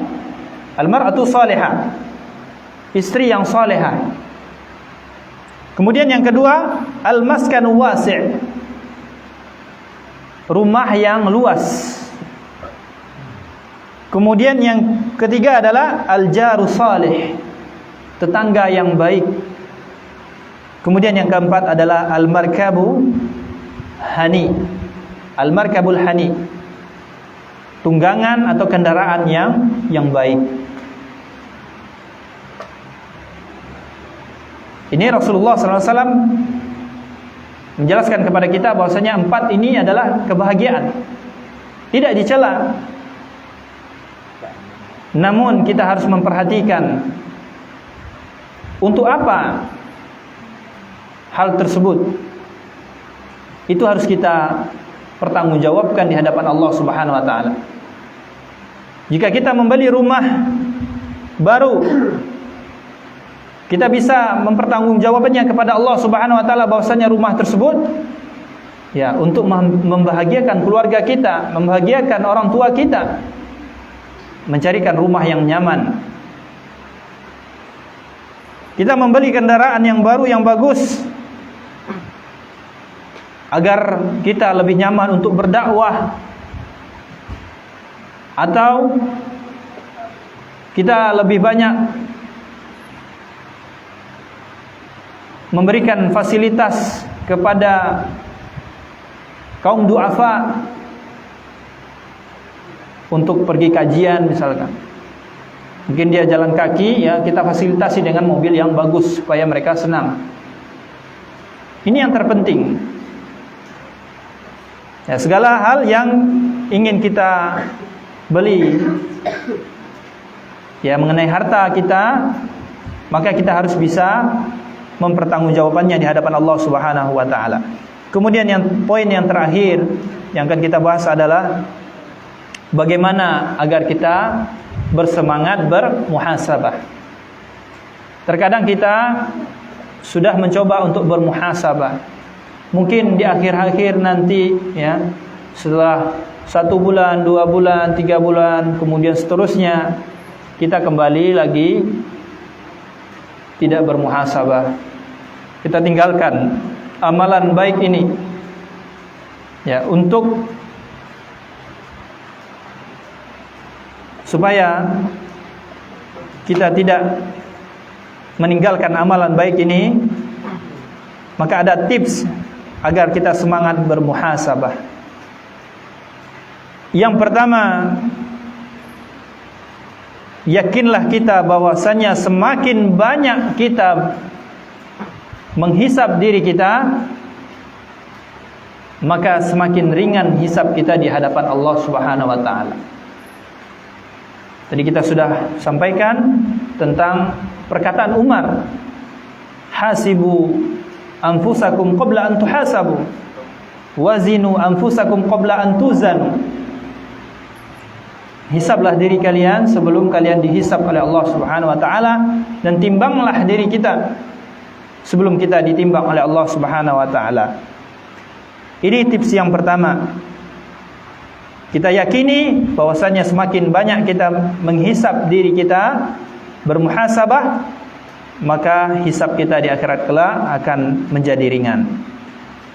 Al-mar'atu salihah, istri yang salihah. Kemudian yang kedua, al-maskanu wasi', rumah yang luas. Kemudian yang ketiga adalah al-jaru salih, tetangga yang baik. Kemudian yang keempat adalah al-markabu hani, al-markabul hani, tunggangan atau kendaraan yang baik. Ini Rasulullah SAW menjelaskan kepada kita bahwasanya 4 ini adalah kebahagiaan, tidak dicela. Namun kita harus memperhatikan untuk apa hal tersebut. Itu harus kita pertanggungjawabkan di hadapan Allah Subhanahu wa taala. Jika kita membeli rumah baru, kita bisa mempertanggungjawabkannya kepada Allah Subhanahu wa taala bahwasanya rumah tersebut ya untuk membahagiakan keluarga kita, membahagiakan orang tua kita, mencarikan rumah yang nyaman. Kita membeli kendaraan yang baru yang bagus agar kita lebih nyaman untuk berdakwah, atau kita lebih banyak memberikan fasilitas kepada kaum du'afa untuk pergi kajian misalkan. Mungkin dia jalan kaki, ya kita fasilitasi dengan mobil yang bagus supaya mereka senang. Ini yang terpenting. Ya, segala hal yang ingin kita beli ya mengenai harta kita, maka kita harus bisa mempertanggungjawabannya di hadapan Allah Subhanahu wa taala. Kemudian poin yang terakhir yang akan kita bahas adalah bagaimana agar kita bersemangat bermuhasabah. Terkadang kita sudah mencoba untuk bermuhasabah. Mungkin di akhir-akhir nanti ya, setelah 1 bulan, 2 bulan, 3 bulan, kemudian seterusnya kita kembali lagi tidak bermuhasabah. Kita tinggalkan amalan baik ini ya, untuk supaya kita tidak meninggalkan amalan baik ini, maka ada tips agar kita semangat bermuhasabah. Yang pertama, yakinlah kita bahwasanya semakin banyak kita menghisab diri kita, maka semakin ringan hisab kita di hadapan Allah Subhanahu wa taala. Tadi kita sudah sampaikan tentang perkataan Umar, hasibu anfusakum qabla an tuhasabu, wazinu anfusakum qabla an tuzanu. Hisablah diri kalian sebelum kalian dihisab oleh Allah Subhanahu wa taala, dan timbanglah diri kita sebelum kita ditimbang oleh Allah Subhanahu wa taala. Ini tips yang pertama. Kita yakini bahwasanya semakin banyak kita menghisab diri kita, bermuhasabah, maka hisab kita di akhirat kelak akan menjadi ringan.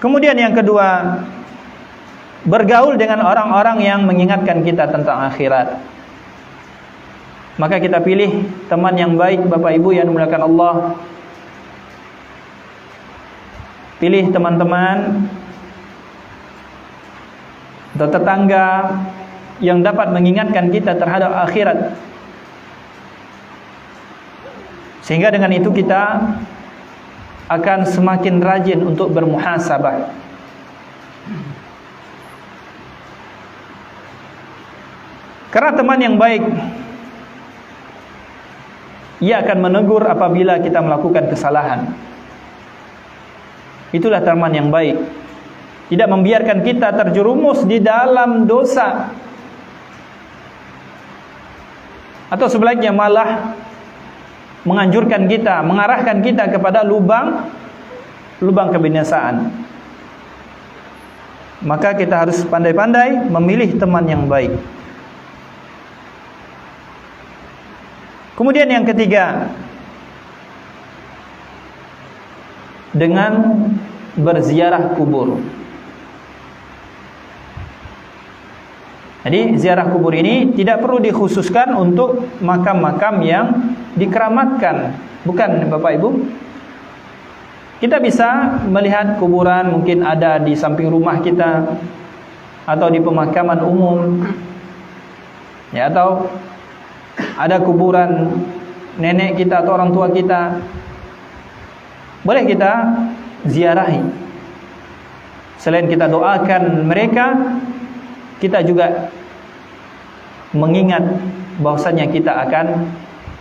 Kemudian yang kedua, bergaul dengan orang-orang yang mengingatkan kita tentang akhirat. Maka kita pilih teman yang baik, Bapak Ibu yang dimuliakan Allah. Pilih teman-teman atau tetangga yang dapat mengingatkan kita terhadap akhirat, sehingga dengan itu kita akan semakin rajin untuk bermuhasabah. Karena teman yang baik, ia akan menegur apabila kita melakukan kesalahan. Itulah teman yang baik. Tidak membiarkan kita terjerumus di dalam dosa, atau sebaliknya malah menganjurkan kita, mengarahkan kita kepada lubang kebinasaan. Maka kita harus pandai-pandai memilih teman yang baik. Kemudian yang ketiga, dengan berziarah kubur. Jadi ziarah kubur ini tidak perlu dikhususkan untuk makam-makam yang dikeramatkan, bukan Bapak Ibu. Kita bisa melihat kuburan mungkin ada di samping rumah kita, atau di pemakaman umum, ya, atau ada kuburan nenek kita atau orang tua kita, boleh kita ziarahi. Selain kita doakan mereka, kita juga mengingat bahwasanya kita akan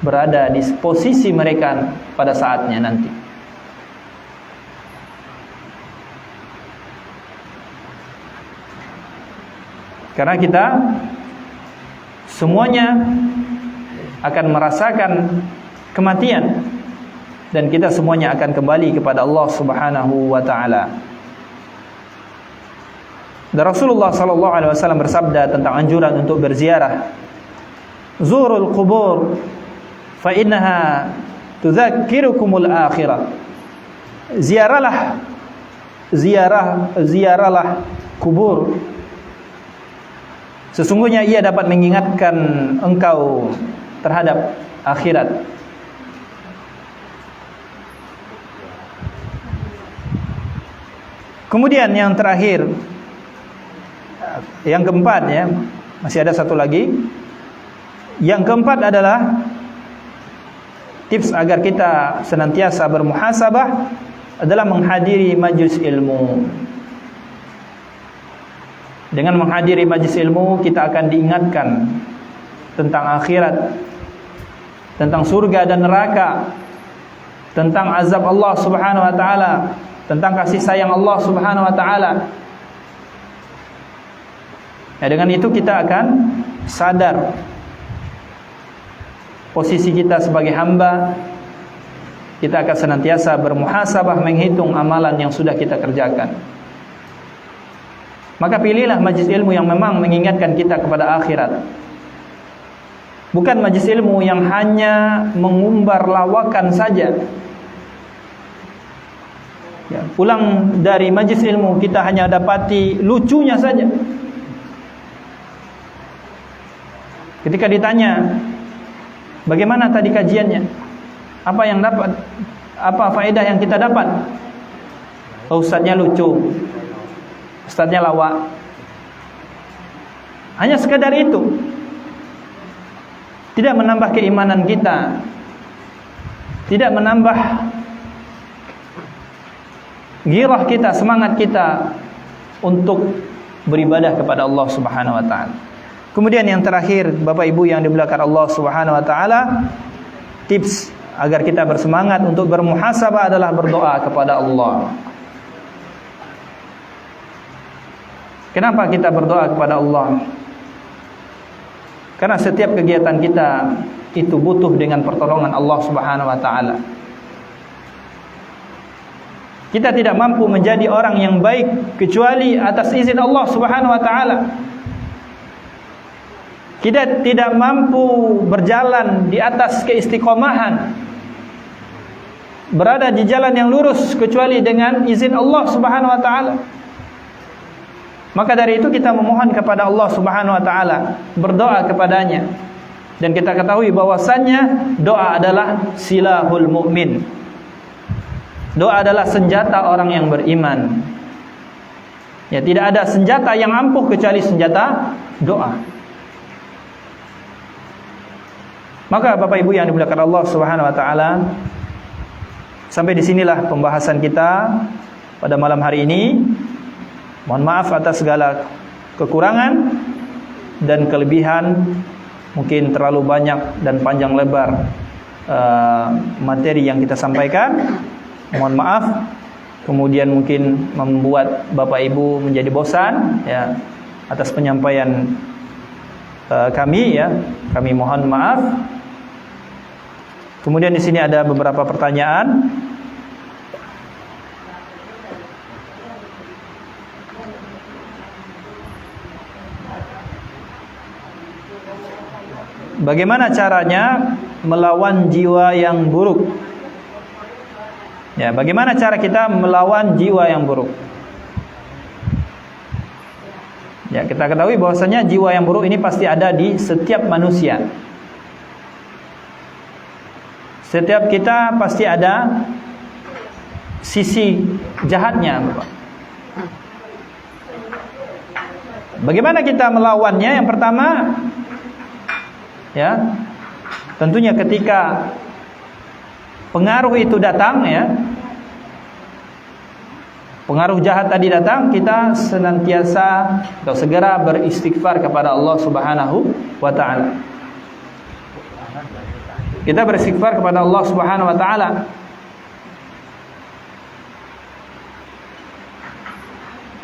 berada di posisi mereka pada saatnya nanti. Karena kita semuanya akan merasakan kematian, dan kita semuanya akan kembali kepada Allah Subhanahu wa taala. Dan Rasulullah sallallahu alaihi wasallam bersabda tentang anjuran untuk berziarah, "Zurul qubur fa innaha tudzakirukumul akhirah." Ziarahlah kubur. Sesungguhnya ia dapat mengingatkan engkau terhadap akhirat. Kemudian yang terakhir, yang keempat, ya, masih ada satu lagi. Yang keempat adalah tips agar kita senantiasa bermuhasabah adalah menghadiri majlis ilmu. Dengan menghadiri majlis ilmu, kita akan diingatkan tentang akhirat, tentang surga dan neraka, tentang azab Allah Subhanahu wa taala, tentang kasih sayang Allah Subhanahu wa taala. Ya, dengan itu kita akan sadar posisi kita sebagai hamba. Kita akan senantiasa bermuhasabah, menghitung amalan yang sudah kita kerjakan. Maka pilihlah majlis ilmu yang memang mengingatkan kita kepada akhirat. Bukan majlis ilmu yang hanya mengumbar lawakan saja. Ya, pulang dari majlis ilmu kita hanya dapati lucunya saja. Ketika ditanya, bagaimana tadi kajiannya? Apa yang dapat? Apa faedah yang kita dapat? Oh, ustadznya lucu, ustadznya lawak. Hanya sekadar itu. tidak menambah keimanan kita, tidak menambah girah kita, semangat kita untuk beribadah kepada Allah Subhanahu wa taala. Kemudian yang terakhir, Bapak Ibu yang dimuliakan Allah Subhanahu wa taala, tips agar kita bersemangat untuk bermuhasabah adalah berdoa kepada Allah. Kenapa kita berdoa kepada Allah? Karena setiap kegiatan kita itu butuh dengan pertolongan Allah Subhanahu wa taala. Kita tidak mampu menjadi orang yang baik kecuali atas izin Allah Subhanahu wa taala. Kita tidak mampu berjalan di atas keistiqomahan, berada di jalan yang lurus kecuali dengan izin Allah Subhanahu wa taala. Maka dari itu kita memohon kepada Allah Subhanahu wa taala, berdoa kepadanya. Dan kita ketahui bahwasannya doa adalah silahul mu'min. Doa adalah senjata orang yang beriman. Ya, tidak ada senjata yang ampuh kecuali senjata doa. Maka Bapak Ibu yang dimuliakan Allah Subhanahu wa taala, sampai disinilah pembahasan kita pada malam hari ini. Mohon maaf atas segala kekurangan dan kelebihan, mungkin terlalu banyak dan panjang lebar materi yang kita sampaikan. Mohon maaf, kemudian mungkin membuat Bapak Ibu menjadi bosan ya atas penyampaian kami ya. Kami mohon maaf. Kemudian di sini ada beberapa pertanyaan. Bagaimana caranya melawan jiwa yang buruk? Ya, bagaimana cara kita melawan jiwa yang buruk? Ya, kita ketahui bahwasanya jiwa yang buruk ini pasti ada di setiap manusia. Setiap kita pasti ada sisi jahatnya, Bapak. Bagaimana kita melawannya? Yang pertama, ya, tentunya ketika pengaruh itu datang, ya, pengaruh jahat tadi datang, kita senantiasa atau segera beristighfar kepada Allah Subhanahu wa taala. Kita beristighfar kepada Allah Subhanahu wa taala.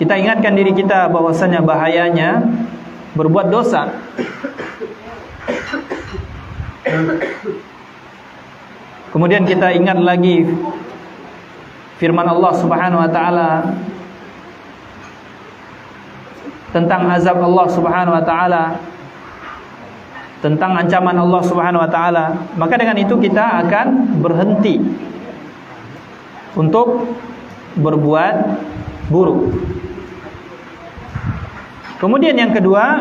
Kita ingatkan diri kita bahwasanya bahayanya berbuat dosa. Kemudian kita ingat lagi firman Allah Subhanahu wa taala tentang azab Allah Subhanahu wa taala, tentang ancaman Allah Subhanahu wa taala. Maka dengan itu kita akan berhenti untuk berbuat buruk. Kemudian yang kedua,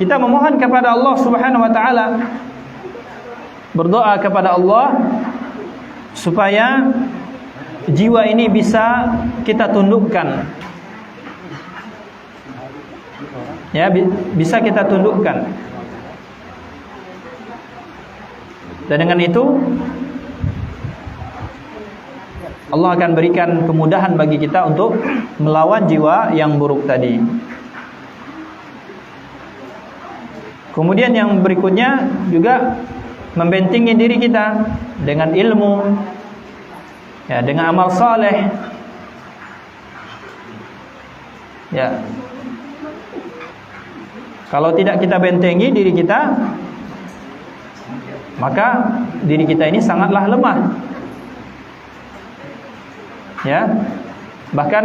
kita memohon kepada Allah Subhanahu wa taala, berdoa kepada Allah supaya jiwa ini bisa kita tundukkan. Ya, bisa kita tundukkan. Dan dengan itu Allah akan berikan kemudahan bagi kita untuk melawan jiwa yang buruk tadi. Kemudian yang berikutnya juga membentengi diri kita dengan ilmu, ya, dengan amal saleh. Ya. Kalau tidak kita bentengi diri kita, maka diri kita ini sangatlah lemah. Ya. Bahkan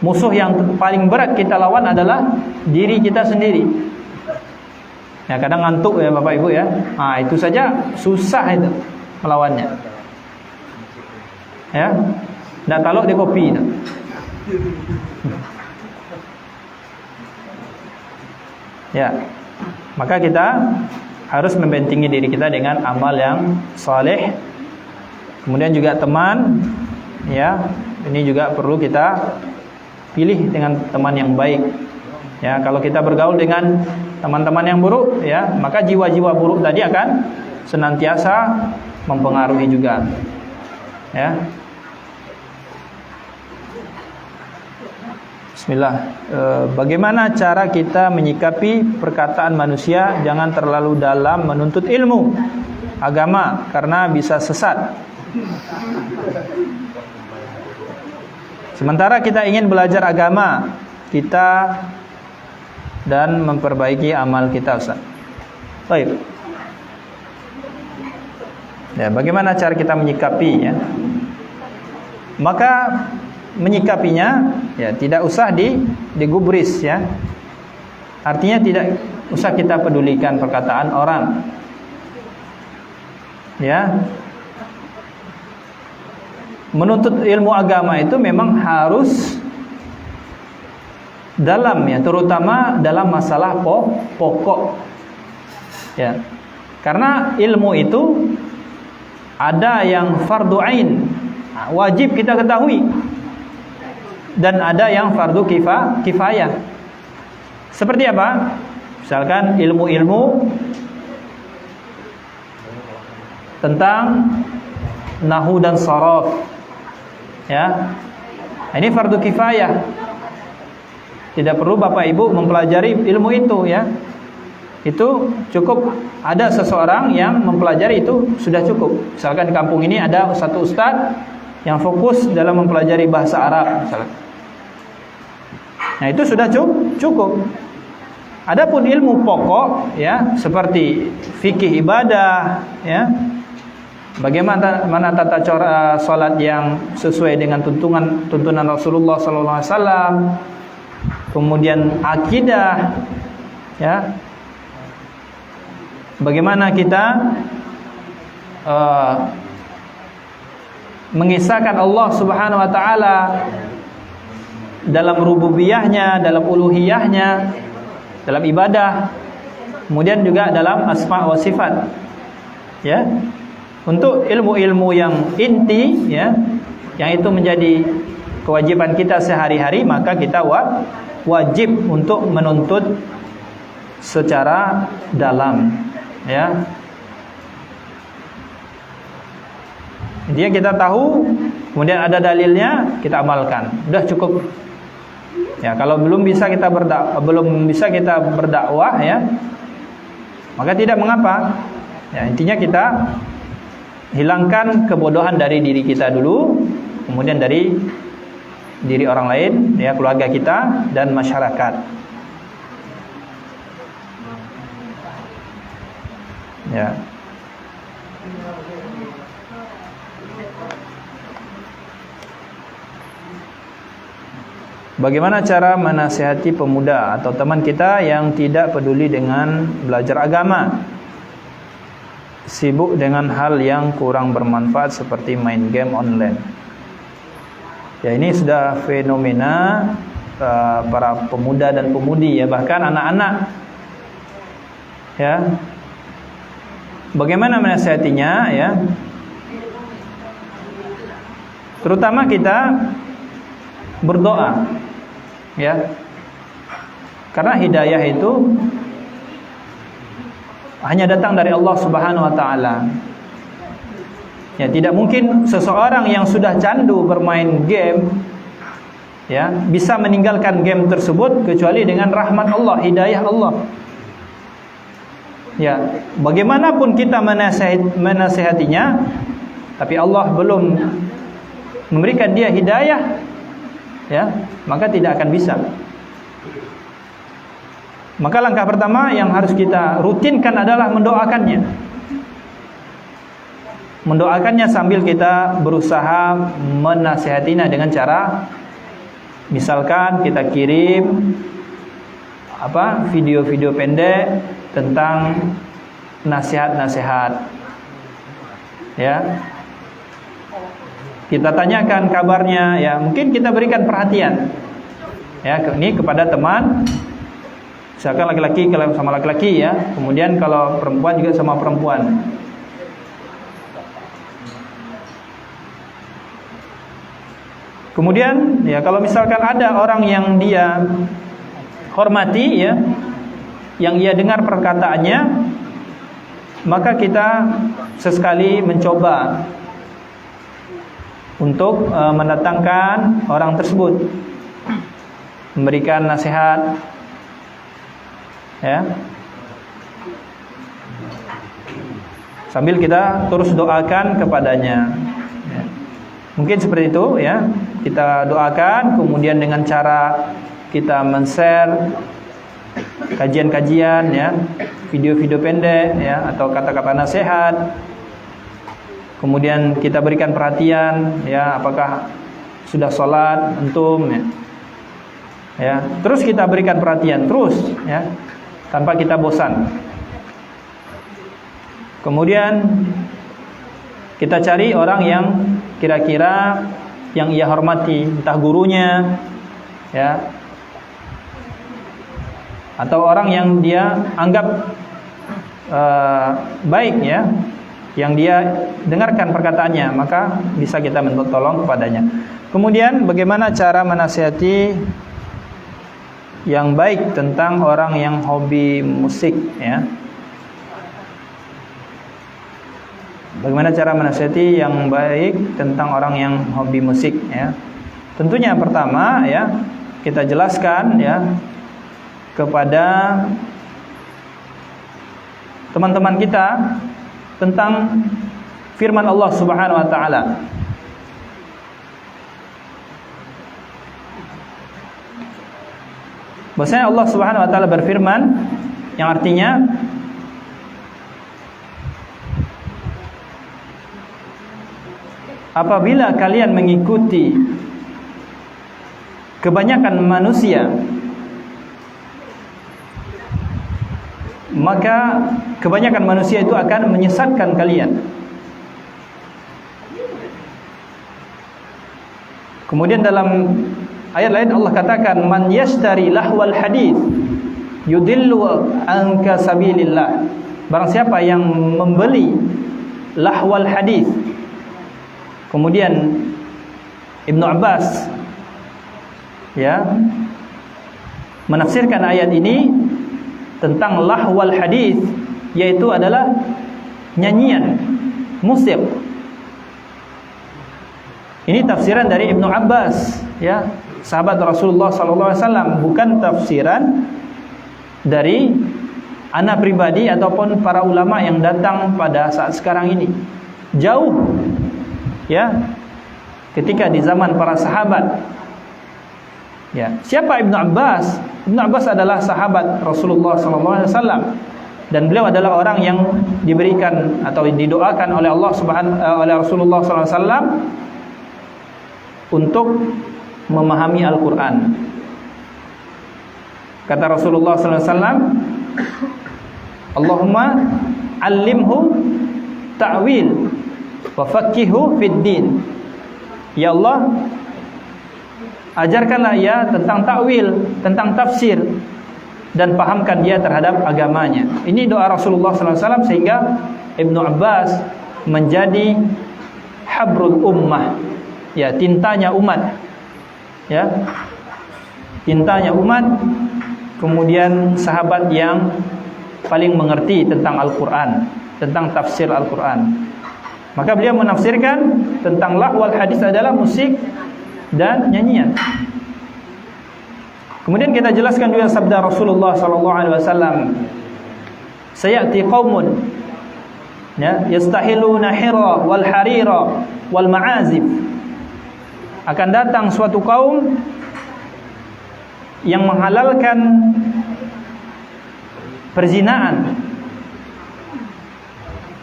musuh yang paling berat kita lawan adalah diri kita sendiri. Ya, kadang ngantuk ya Bapak Ibu ya. Nah, itu saja susah itu melawannya. Ya. Nggak talok di kopi itu. Ya. Maka kita harus membentengi diri kita dengan amal yang saleh. Kemudian juga teman, ya. Ini juga perlu kita pilih dengan teman yang baik. Ya, kalau kita bergaul dengan teman-teman yang buruk, ya, maka jiwa-jiwa buruk tadi akan senantiasa mempengaruhi juga, ya. Bismillah. Bagaimana cara kita menyikapi perkataan manusia jangan terlalu dalam menuntut ilmu agama karena bisa sesat. Sementara kita ingin belajar agama kita dan memperbaiki amal kita, Ustaz. Baik. Ya, bagaimana cara kita menyikapinya? Maka menyikapinya ya tidak usah digubris, ya. Artinya tidak usah kita pedulikan perkataan orang. Ya. Menuntut ilmu agama itu memang harus dalam, ya, terutama dalam masalah pokok. Ya. Karena ilmu itu ada yang fardu ain, wajib kita ketahui, dan ada yang fardu kifayah. Seperti apa? Misalkan ilmu-ilmu tentang nahwu dan sharaf, ya. Ini fardu kifayah. Tidak perlu Bapak Ibu mempelajari ilmu itu, ya. Itu cukup ada seseorang yang mempelajari itu sudah cukup. Misalkan di kampung ini ada satu ustadz yang fokus dalam mempelajari bahasa Arab, misalkan. Nah, itu sudah cukup. Adapun ilmu pokok, ya, seperti fikih ibadah, ya. Bagaimana tata cara salat yang sesuai dengan tuntunan Rasulullah SAW, kemudian akidah, ya. Bagaimana kita mengisahkan Allah Subhanahu wa taala dalam rububiyahnya, dalam uluhiyahnya, dalam ibadah, kemudian juga dalam asma wa sifat, ya. Untuk ilmu-ilmu yang inti, ya, yang itu menjadi kewajiban kita sehari-hari, maka kita wajib untuk menuntut secara dalam, ya. Intinya kita tahu, kemudian ada dalilnya, kita amalkan. Udah cukup. Ya, kalau belum bisa kita berdakwah, ya, maka tidak mengapa. Ya, intinya kita hilangkan kebodohan dari diri kita dulu, kemudian dari diri orang lain, ya, keluarga kita dan masyarakat. Ya. Bagaimana cara menasihati pemuda atau teman kita yang tidak peduli dengan belajar agama, sibuk dengan hal yang kurang bermanfaat seperti main game online? Ya, ini sudah fenomena para pemuda dan pemudi, ya, bahkan anak-anak, ya. Bagaimana menasihatinya, ya? Terutama kita berdoa, ya. Karena hidayah itu hanya datang dari Allah Subhanahu wa taala. Ya, tidak mungkin seseorang yang sudah candu bermain game, ya, bisa meninggalkan game tersebut kecuali dengan rahmat Allah, hidayah Allah. Ya, bagaimanapun kita menasihatinya, tapi Allah belum memberikan dia hidayah, ya, maka tidak akan bisa. Maka langkah pertama yang harus kita rutinkan adalah mendoakannya. Mendoakannya sambil kita berusaha menasihatinya dengan cara, misalkan kita kirim video-video pendek tentang nasihat-nasihat, ya. Kita tanyakan kabarnya, ya, mungkin kita berikan perhatian, ya, ini kepada teman. Misalkan laki-laki kalau sama laki-laki, ya, kemudian kalau perempuan juga sama perempuan. Kemudian, ya, kalau misalkan ada orang yang dia hormati, ya, yang ia dengar perkataannya, maka kita sesekali mencoba untuk mendatangkan orang tersebut, memberikan nasihat, ya, sambil kita terus doakan kepadanya. Ya. Mungkin seperti itu, ya, kita doakan, kemudian dengan cara kita men-share kajian-kajian, ya, video-video pendek, ya, atau kata-kata nasihat. Kemudian kita berikan perhatian, ya, apakah sudah sholat antum, ya. Ya, terus kita berikan perhatian terus, ya, tanpa kita bosan. Kemudian kita cari orang yang kira-kira yang ia hormati, entah gurunya, ya, atau orang yang dia anggap baik, ya, yang dia dengarkan perkataannya, maka bisa kita tolong kepadanya. Kemudian bagaimana cara menasihati yang baik tentang orang yang hobi musik, ya? Bagaimana cara menasihati yang baik tentang orang yang hobi musik, ya? Tentunya pertama, ya, kita jelaskan, ya, kepada teman-teman kita tentang firman Allah Subhanahu wa taala. Bahwasanya Allah Subhanahu wa taala berfirman yang artinya apabila kalian mengikuti kebanyakan manusia, maka kebanyakan manusia itu akan menyesatkan kalian. Kemudian dalam ayat lain Allah katakan, man yashtari lahwal hadits yudillu anka sabilillah. Barang siapa yang membeli lahwal hadits. Kemudian Ibnu Abbas, ya, menafsirkan ayat ini tentang lahwal hadis, yaitu adalah nyanyian, musik. Ini tafsiran dari Ibnu Abbas, ya, sahabat Rasulullah SAW, bukan tafsiran dari ana pribadi ataupun para ulama yang datang pada saat sekarang ini. Jauh, ya, ketika di zaman para sahabat. Ya, siapa Ibnu Abbas? Ibnu Abbas adalah sahabat Rasulullah SAW, dan beliau adalah orang yang diberikan atau didoakan oleh Allah oleh Rasulullah SAW untuk memahami Al-Quran. Kata Rasulullah SAW, Allahumma allimhu ta'wil wa faqihu fid din. Ya Allah, ajarkanlah ia tentang takwil, tentang tafsir, dan pahamkan dia terhadap agamanya. Ini doa Rasulullah SAW, sehingga Ibnu Abbas menjadi habrul ummah, ya, tintanya umat, ya, tintanya umat. Kemudian sahabat yang paling mengerti tentang Al-Quran, tentang tafsir Al-Quran. Maka beliau menafsirkan tentang lahwal hadis adalah musik dan nyanyian. Kemudian kita jelaskan juga sabda Rasulullah SAW, sayati qaumun, ya, yastahiluna hira wal harira wal ma'azif. Akan datang suatu kaum yang menghalalkan perzinaan,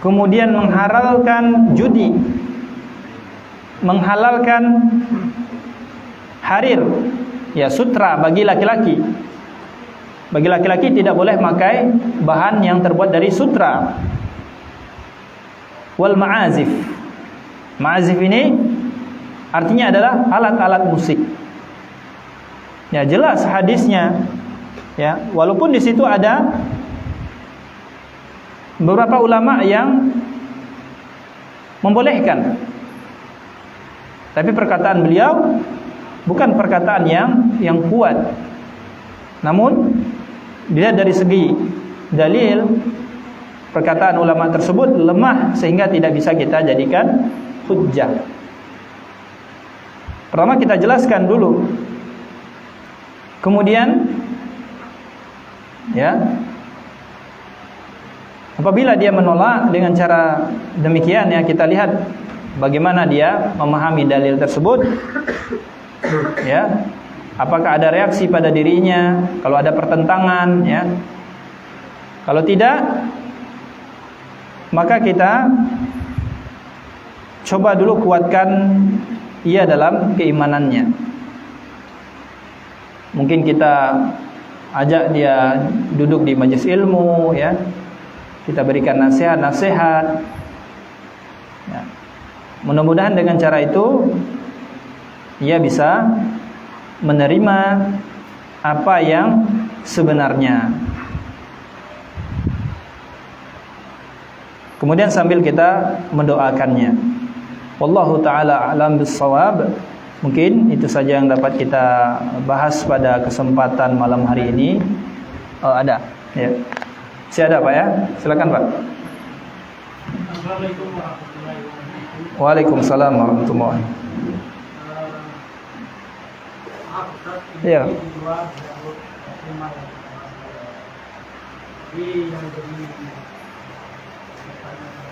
kemudian menghalalkan judi, menghalalkan harir, ya, sutra bagi laki-laki. Bagi laki-laki tidak boleh pakai bahan yang terbuat dari sutra. Wal ma'azif. Ma'azif ini artinya adalah alat-alat musik. Ya, jelas hadisnya, ya, walaupun di situ ada beberapa ulama yang membolehkan, tapi perkataan beliau bukan perkataan yang kuat. Namun dilihat dari segi dalil, perkataan ulama tersebut lemah sehingga tidak bisa kita jadikan hujjah. Pertama kita jelaskan dulu. Kemudian ya, apabila dia menolak dengan cara demikian ya, kita lihat bagaimana dia memahami dalil tersebut. Ya, apakah ada reaksi pada dirinya, kalau ada pertentangan ya. Kalau tidak, maka kita coba dulu kuatkan ia dalam keimanannya. Mungkin kita ajak dia duduk di majelis ilmu ya. Kita berikan nasihat-nasihat ya. Mudah-mudahan dengan cara itu ia bisa menerima apa yang sebenarnya. Kemudian sambil kita mendoakannya. Wallahu ta'ala a'lam bis-shawab. Mungkin itu saja yang dapat kita bahas pada kesempatan malam hari ini. Ada ya. Masih ada Pak ya? Silakan Pak. Assalamualaikum warahmatullahi wabarakatuh. Waalaikumsalam warahmatullahi wabarakatuh. Ya. Jadi yang jadi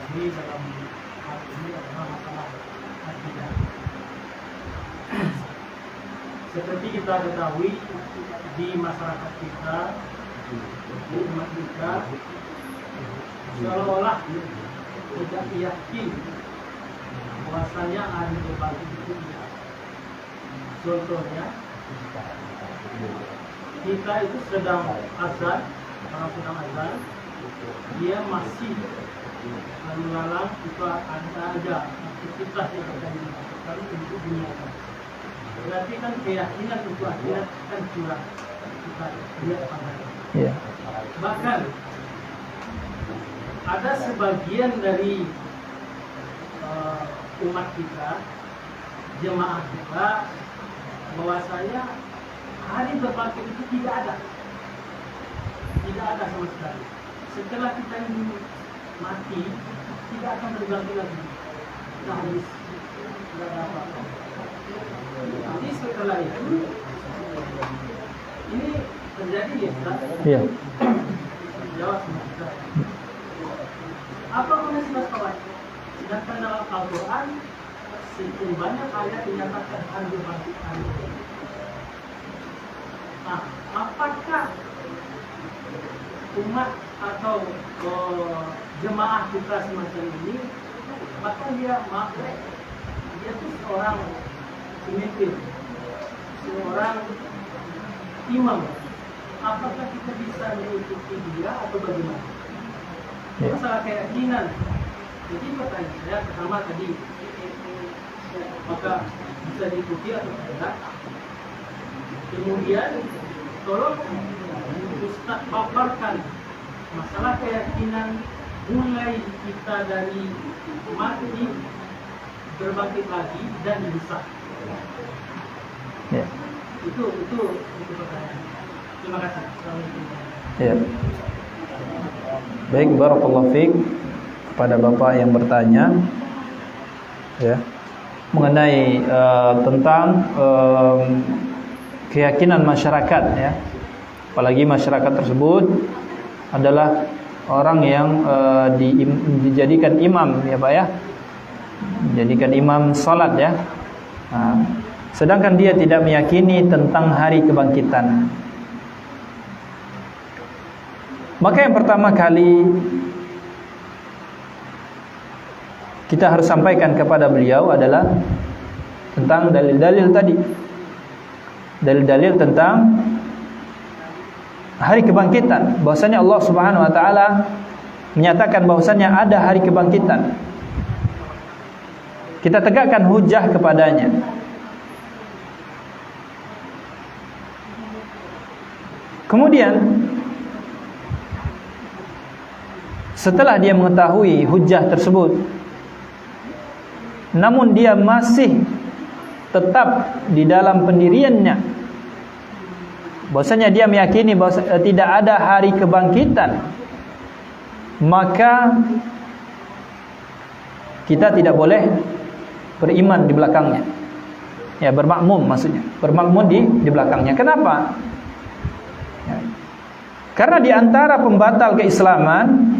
ini dalam hal ini adalah masalah akidah. Seperti kita ketahui di masyarakat kita, di umat kita, seolah-olah tidak yakin bahwasanya hari berbangkit itu tidak. Contohnya, kita itu sedang azan, orang sedang azan, dia masih lalu lalang itu ada aktivitas yang akan dilakukan untuk dunia. Berarti kan keyakinan untuk akhirat kan curang, kita lihat padanya. Ya. Bahkan ada sebagian dari umat kita, jemaah kita, bahwasanya hari berbangkit itu tidak ada sama sekali. Setelah kita ini mati, tidak akan berbangkit lagi. Kita habis, tidak ada apa-apa. Jadi setelah itu, ini terjadi ya, Iya. jawab kita. Apa gunanya kita kawan? Sedangkan dalam Al-Quran sekian banyak ayat menyatakan hari berbangkit. Nah, apakah umat atau jemaah kita semacam ini, bahkan dia itu seorang pemimpin, seorang imam, apakah kita bisa mengikuti dia atau bagaimana? Ya. Masalah keyakinan. Jadi pertanyaan saya pertama tadi, maka bisa diikuti atau tidak? Kemudian tolong Ustaz paparkan masalah keyakinan mulai kita dari mati, berbangkit lagi dan bisa. Ya. Itu pertanyaan. Terima kasih. Assalamualaikum. Ya. Baik, barakallahu fiik kepada Bapak yang bertanya ya mengenai tentang keyakinan masyarakat ya. Apalagi masyarakat tersebut adalah orang yang dijadikan imam ya Pak ya. Dijadikan imam salat ya. Nah, sedangkan dia tidak meyakini tentang hari kebangkitan. Maka yang pertama kali kita harus sampaikan kepada beliau adalah tentang dalil-dalil tadi. Dalil-dalil tentang hari kebangkitan, bahwasanya Allah Subhanahu wa taala menyatakan bahwasanya ada hari kebangkitan. Kita tegakkan hujah kepadanya. Kemudian setelah dia mengetahui hujah tersebut, namun dia masih tetap di dalam pendiriannya, bahwasanya dia meyakini bahwa tidak ada hari kebangkitan, maka kita tidak boleh beriman di belakangnya. Ya, bermakmum maksudnya. Bermakmum di belakangnya. Kenapa? Ya. Karena di antara pembatal keislaman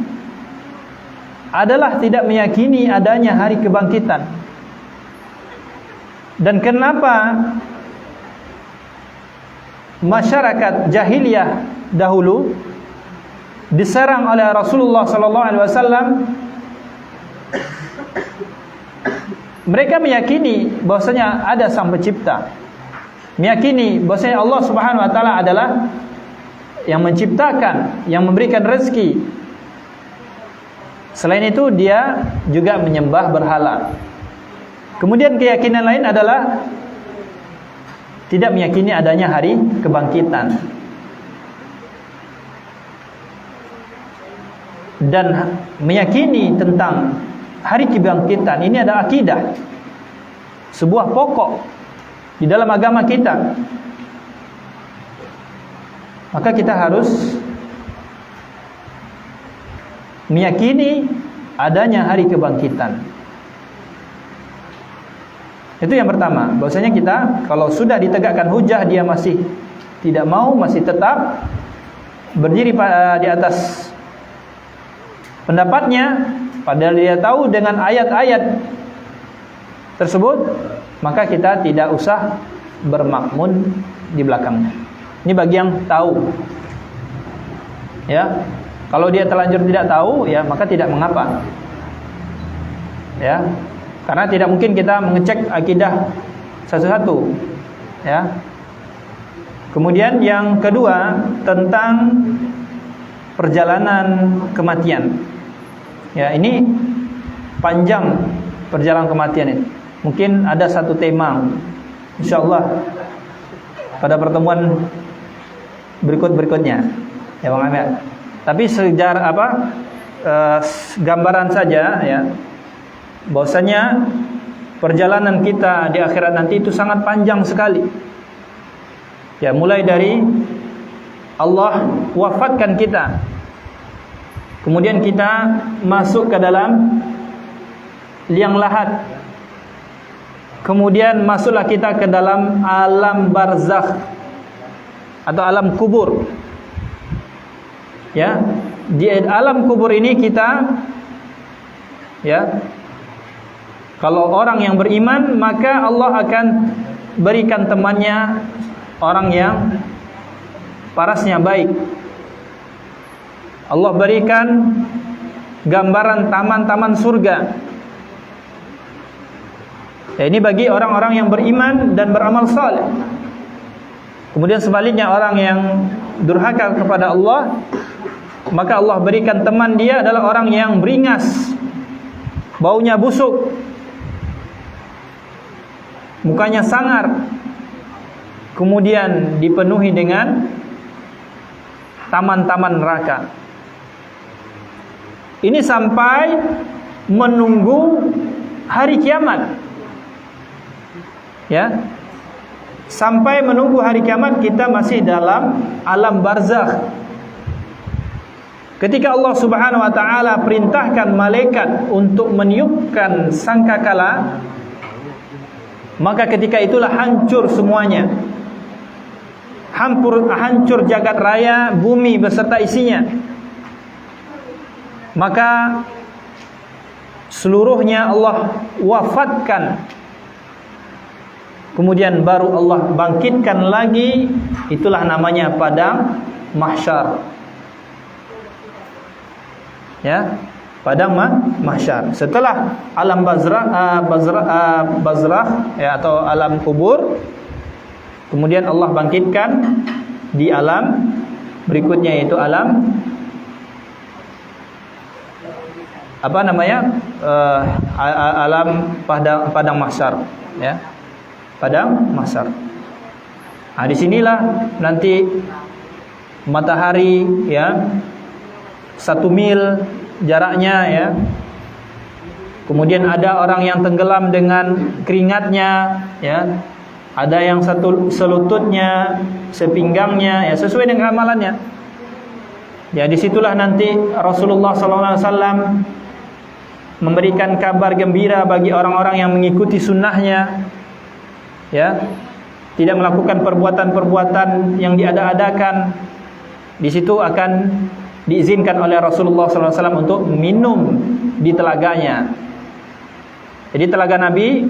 adalah tidak meyakini adanya hari kebangkitan. Dan kenapa masyarakat jahiliyah dahulu diserang oleh Rasulullah SAW? Mereka meyakini bahwasanya ada Sang Pencipta, meyakini bahwasanya Allah Subhanahu wa taala adalah yang menciptakan, yang memberikan rezeki. Selain itu dia juga menyembah berhala. Kemudian keyakinan lain adalah tidak meyakini adanya hari kebangkitan. Dan meyakini tentang hari kebangkitan ini adalah akidah, sebuah pokok di dalam agama kita. Maka kita harus meyakini adanya hari kebangkitan. Itu yang pertama, bahwasanya kita kalau sudah ditegakkan hujah dia masih tidak mau, masih tetap berdiri di atas pendapatnya, padahal dia tahu dengan ayat-ayat tersebut, maka kita tidak usah bermakmun di belakangnya. Ini bagi yang tahu. Ya. Kalau dia terlanjur tidak tahu, ya maka tidak mengapa. Ya. Karena tidak mungkin kita mengecek akidah satu-satu. Ya. Kemudian yang kedua tentang perjalanan kematian. Ya, ini panjang perjalanan kematian ini. Mungkin ada satu tema, insyaallah pada pertemuan berikutnya, ya Bang Ahmad. Tapi sejarah gambaran saja, ya, bahwasanya perjalanan kita di akhirat nanti itu sangat panjang sekali. Ya, mulai dari Allah wafatkan kita, kemudian kita masuk ke dalam liang lahat, kemudian masuklah kita ke dalam alam barzakh atau alam kubur. Ya, di alam kubur ini kita, ya, kalau orang yang beriman maka Allah akan berikan temannya orang yang parasnya baik. Allah berikan gambaran taman-taman surga. Ya, ini bagi orang-orang yang beriman dan beramal saleh. Kemudian sebaliknya orang yang durhaka kepada Allah, maka Allah berikan teman dia adalah orang yang beringas, baunya busuk, mukanya sangar, kemudian dipenuhi dengan taman-taman neraka. Ini sampai menunggu hari kiamat. Ya. Sampai menunggu hari kiamat kita masih dalam alam barzakh. Ketika Allah Subhanahu wa taala perintahkan malaikat untuk meniupkan sangkakala, maka ketika itulah hancur semuanya. Hancur jagat raya, bumi beserta isinya. Maka seluruhnya Allah wafatkan. Kemudian baru Allah bangkitkan lagi. Itulah namanya padang mahsyar. Ya, padang mahsyar. Setelah alam barzakh, ya, atau alam kubur, kemudian Allah bangkitkan di alam berikutnya, yaitu alam alam padang mahsyar, ya, padang mahsyar. Nah, disinilah nanti matahari, ya, 1 mil jaraknya, ya. Kemudian ada orang yang tenggelam dengan keringatnya, ya. ada yang satu selututnya, sepinggangnya, ya sesuai dengan amalannya. Ya disitulah nanti Rasulullah SAW memberikan kabar gembira bagi orang-orang yang mengikuti sunnahnya, ya, tidak melakukan perbuatan-perbuatan yang diada-adakan. Di situ akan diizinkan oleh Rasulullah SAW untuk minum di telaganya. Jadi telaga Nabi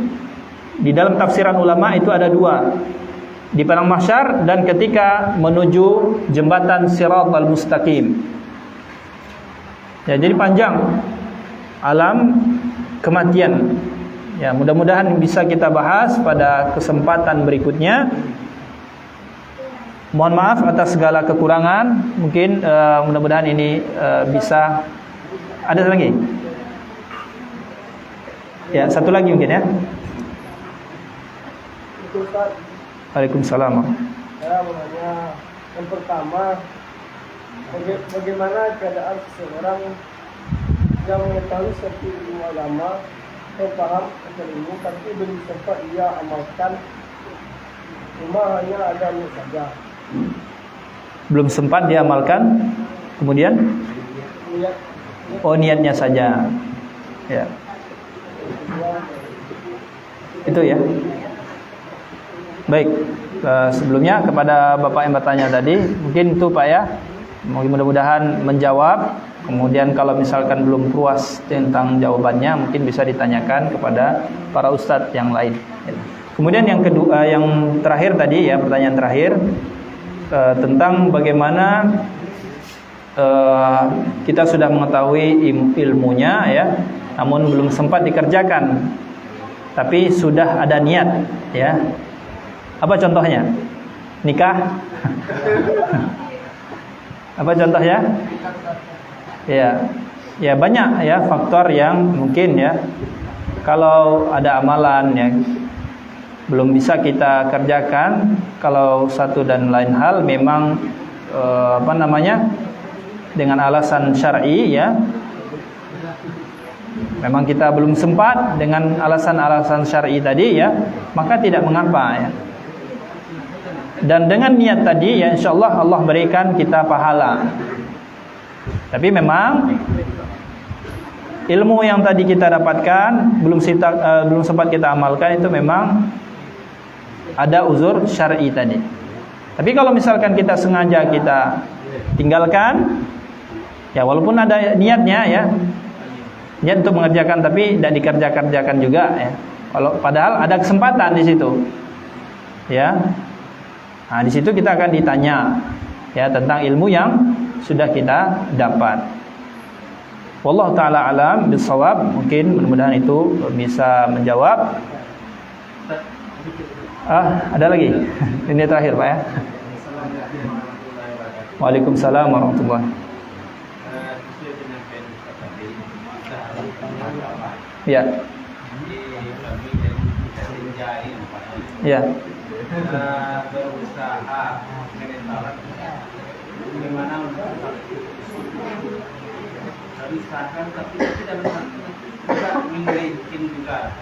di dalam tafsiran ulama itu ada dua, di padang mahsyar dan ketika menuju jembatan Siratal Mustaqim. Ya, jadi panjang alam kematian. Ya, mudah-mudahan bisa kita bahas pada kesempatan berikutnya. Mohon maaf atas segala kekurangan. Mungkin mudah-mudahan ini bisa. Ada lagi? Ya, satu lagi mungkin ya. Waalaikumsalam. Saya mau nanya, yang pertama, bagaimana keadaan seseorang yang mengetahui satu ilmu agama atau paham tentang ilmu tapi belum sempat ia amalkan, cuma hanya adanya saja. Belum sempat dia amalkan, kemudian niatnya saja. Ya. Itu ya. Baik, sebelumnya kepada Bapak yang bertanya tadi, mungkin itu Pak ya, mudah-mudahan menjawab. Kemudian kalau misalkan belum puas tentang jawabannya, mungkin bisa ditanyakan kepada para ustadz yang lain. Kemudian yang kedua, yang terakhir tadi ya, pertanyaan terakhir tentang bagaimana kita sudah mengetahui ilmunya ya, namun belum sempat dikerjakan, tapi sudah ada niat ya. Apa contohnya? Nikah? Apa contohnya? Ya, ya banyak ya faktor yang mungkin ya, kalau ada amalan ya belum bisa kita kerjakan, kalau satu dan lain hal memang dengan alasan syar'i ya, memang kita belum sempat dengan alasan-alasan syar'i tadi ya, maka tidak mengapa ya. Dan dengan niat tadi ya insyaallah Allah berikan kita pahala. Tapi memang ilmu yang tadi kita dapatkan belum sempat kita amalkan, itu memang ada uzur syar'i tadi. Tapi kalau misalkan kita sengaja kita tinggalkan, ya walaupun ada niatnya ya, niat untuk mengerjakan tapi tidak dikerjakan juga ya. Kalau padahal ada kesempatan di situ, ya. Nah, di situ kita akan ditanya ya tentang ilmu yang sudah kita dapat. Wallahu taala alam bisawab. Mungkin mudah-mudahan itu bisa menjawab. Ada lagi? Ini terakhir Pak ya. Waalaikumsalam warahmatullahi. Ya. Ya. Berusaha mengenal bagaimana untuk berusahakan tapi tidak bisa mengerikin juga.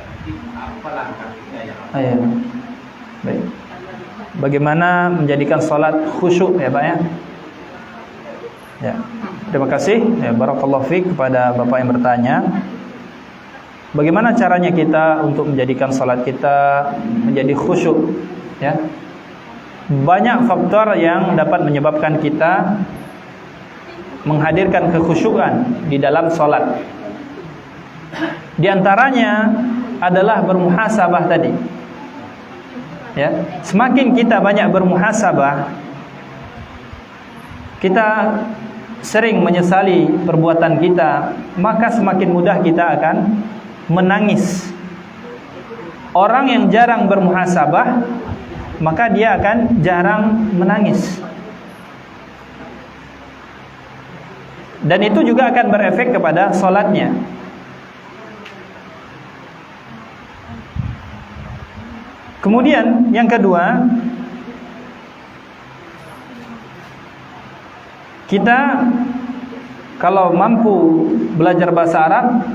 Apa langkah kita yang baik. Bagaimana menjadikan salat khusyuk ya Pak ya? Ya. Terima kasih ya, barakallahu fiik kepada Bapak yang bertanya. Bagaimana caranya kita untuk menjadikan salat kita menjadi khusyuk ya? Banyak faktor yang dapat menyebabkan kita menghadirkan kekhusyukan di dalam salat. Di antaranya adalah bermuhasabah tadi. Ya, semakin kita banyak bermuhasabah, kita sering menyesali perbuatan kita, maka semakin mudah kita akan menangis. Orang yang jarang bermuhasabah, maka dia akan jarang menangis. Dan itu juga akan berefek kepada salatnya. Kemudian yang kedua, kita kalau mampu belajar bahasa Arab,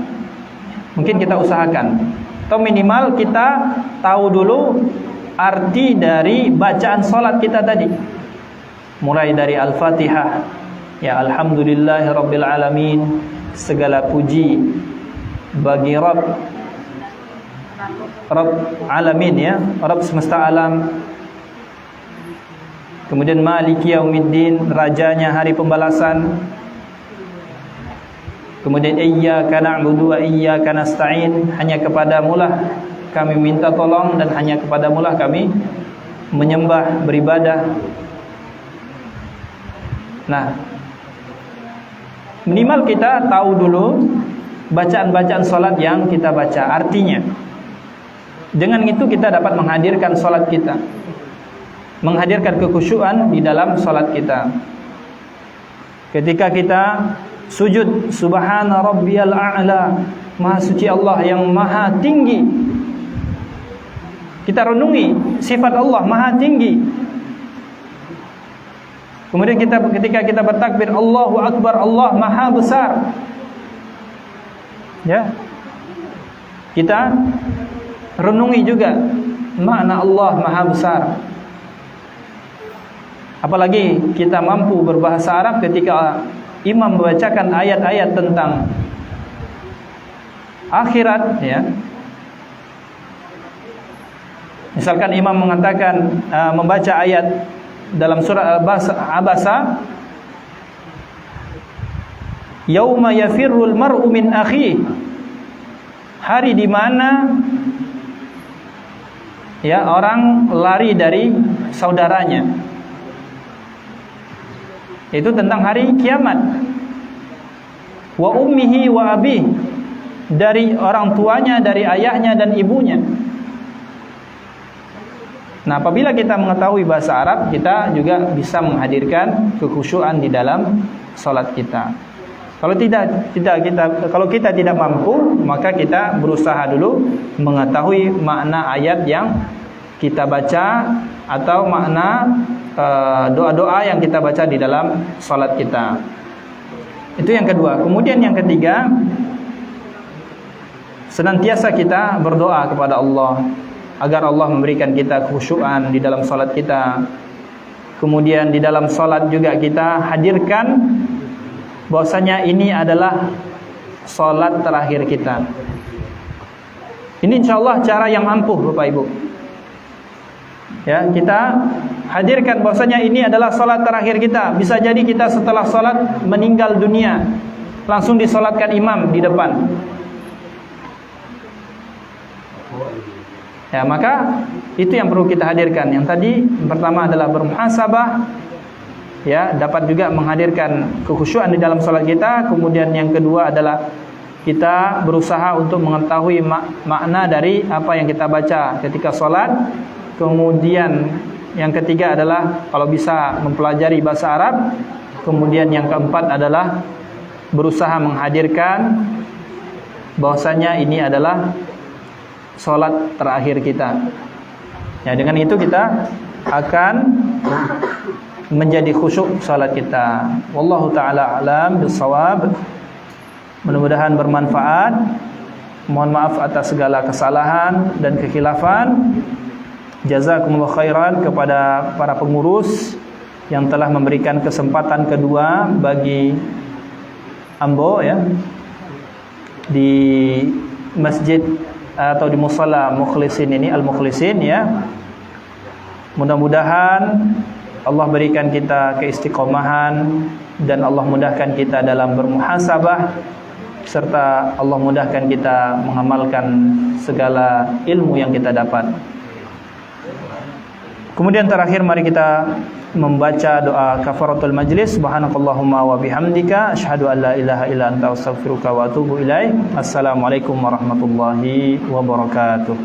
mungkin kita usahakan, atau minimal kita tahu dulu arti dari bacaan salat kita tadi. Mulai dari Al-Fatihah, ya alhamdulillahirabbil alamin, segala puji bagi Rabb alamin, ya, Rabb semesta alam. Kemudian Maliki Yaumiddin, rajanya hari pembalasan. Kemudian Iyyaka na'budu wa iyyaka nasta'in, hanya kepadamulah kami minta tolong dan hanya kepadamulah kami menyembah, beribadah. Nah, minimal kita tahu dulu bacaan-bacaan salat yang kita baca, artinya. Dengan itu kita dapat menghadirkan salat kita, menghadirkan kekhusyuan di dalam salat kita. Ketika kita sujud, subhana rabbiyal a'la, maha suci Allah yang maha tinggi. Kita renungi sifat Allah maha tinggi. Kemudian ketika kita bertakbir, Allahu akbar, Allah maha besar. Ya. Kita renungi juga makna Allah maha besar. Apalagi kita mampu berbahasa Arab ketika imam membacakan ayat-ayat tentang akhirat, ya. Misalkan imam mengatakan membaca ayat dalam surah Abasa, yauma yafirrul mar'u min akhihi, hari di mana, ya, orang lari dari saudaranya. Itu tentang hari kiamat. Wa ummihi wa abih, dari orang tuanya, dari ayahnya dan ibunya. Nah, apabila kita mengetahui bahasa Arab, kita juga bisa menghadirkan kekhusyuan di dalam salat kita. Kalau kalau kita tidak mampu, maka kita berusaha dulu mengetahui makna ayat yang kita baca atau makna doa-doa yang kita baca di dalam salat kita. Itu yang kedua. Kemudian yang ketiga, senantiasa kita berdoa kepada Allah agar Allah memberikan kita kekhusyuan di dalam salat kita. Kemudian di dalam salat juga kita hadirkan bahwasanya ini adalah salat terakhir kita. Ini insyaallah cara yang ampuh, Bapak Ibu. Ya, kita hadirkan bahwasanya ini adalah salat terakhir kita. Bisa jadi kita setelah salat meninggal dunia, langsung disolatkan imam di depan. Ya, maka itu yang perlu kita hadirkan. Yang tadi pertama adalah bermuhasabah, ya, dapat juga menghadirkan kekhusyuan di dalam salat kita. Kemudian yang kedua adalah kita berusaha untuk mengetahui makna dari apa yang kita baca ketika salat. Kemudian yang ketiga adalah kalau bisa mempelajari bahasa Arab. Kemudian yang keempat adalah berusaha menghadirkan bahwasanya ini adalah salat terakhir kita. Ya, dengan itu kita akan menjadi khusyuk salat kita. Wallahu taala alam bissawab. Mudah-mudahan bermanfaat. Mohon maaf atas segala kesalahan dan kekhilafan. Jazakumullah khairan kepada para pengurus yang telah memberikan kesempatan kedua bagi Ambo, ya, di masjid atau di musala Mukhlisin ini, Al-Mukhlisin, ya. Mudah-mudahan Allah berikan kita keistiqomahan dan Allah mudahkan kita dalam bermuhasabah, serta Allah mudahkan kita mengamalkan segala ilmu yang kita dapat. Kemudian terakhir mari kita membaca doa kafaratul majlis. Subhanakallahumma wa bihamdika asyhadu an la ilaha illa anta astaghfiruka wa atubu ilaik. Assalamualaikum warahmatullahi wabarakatuh.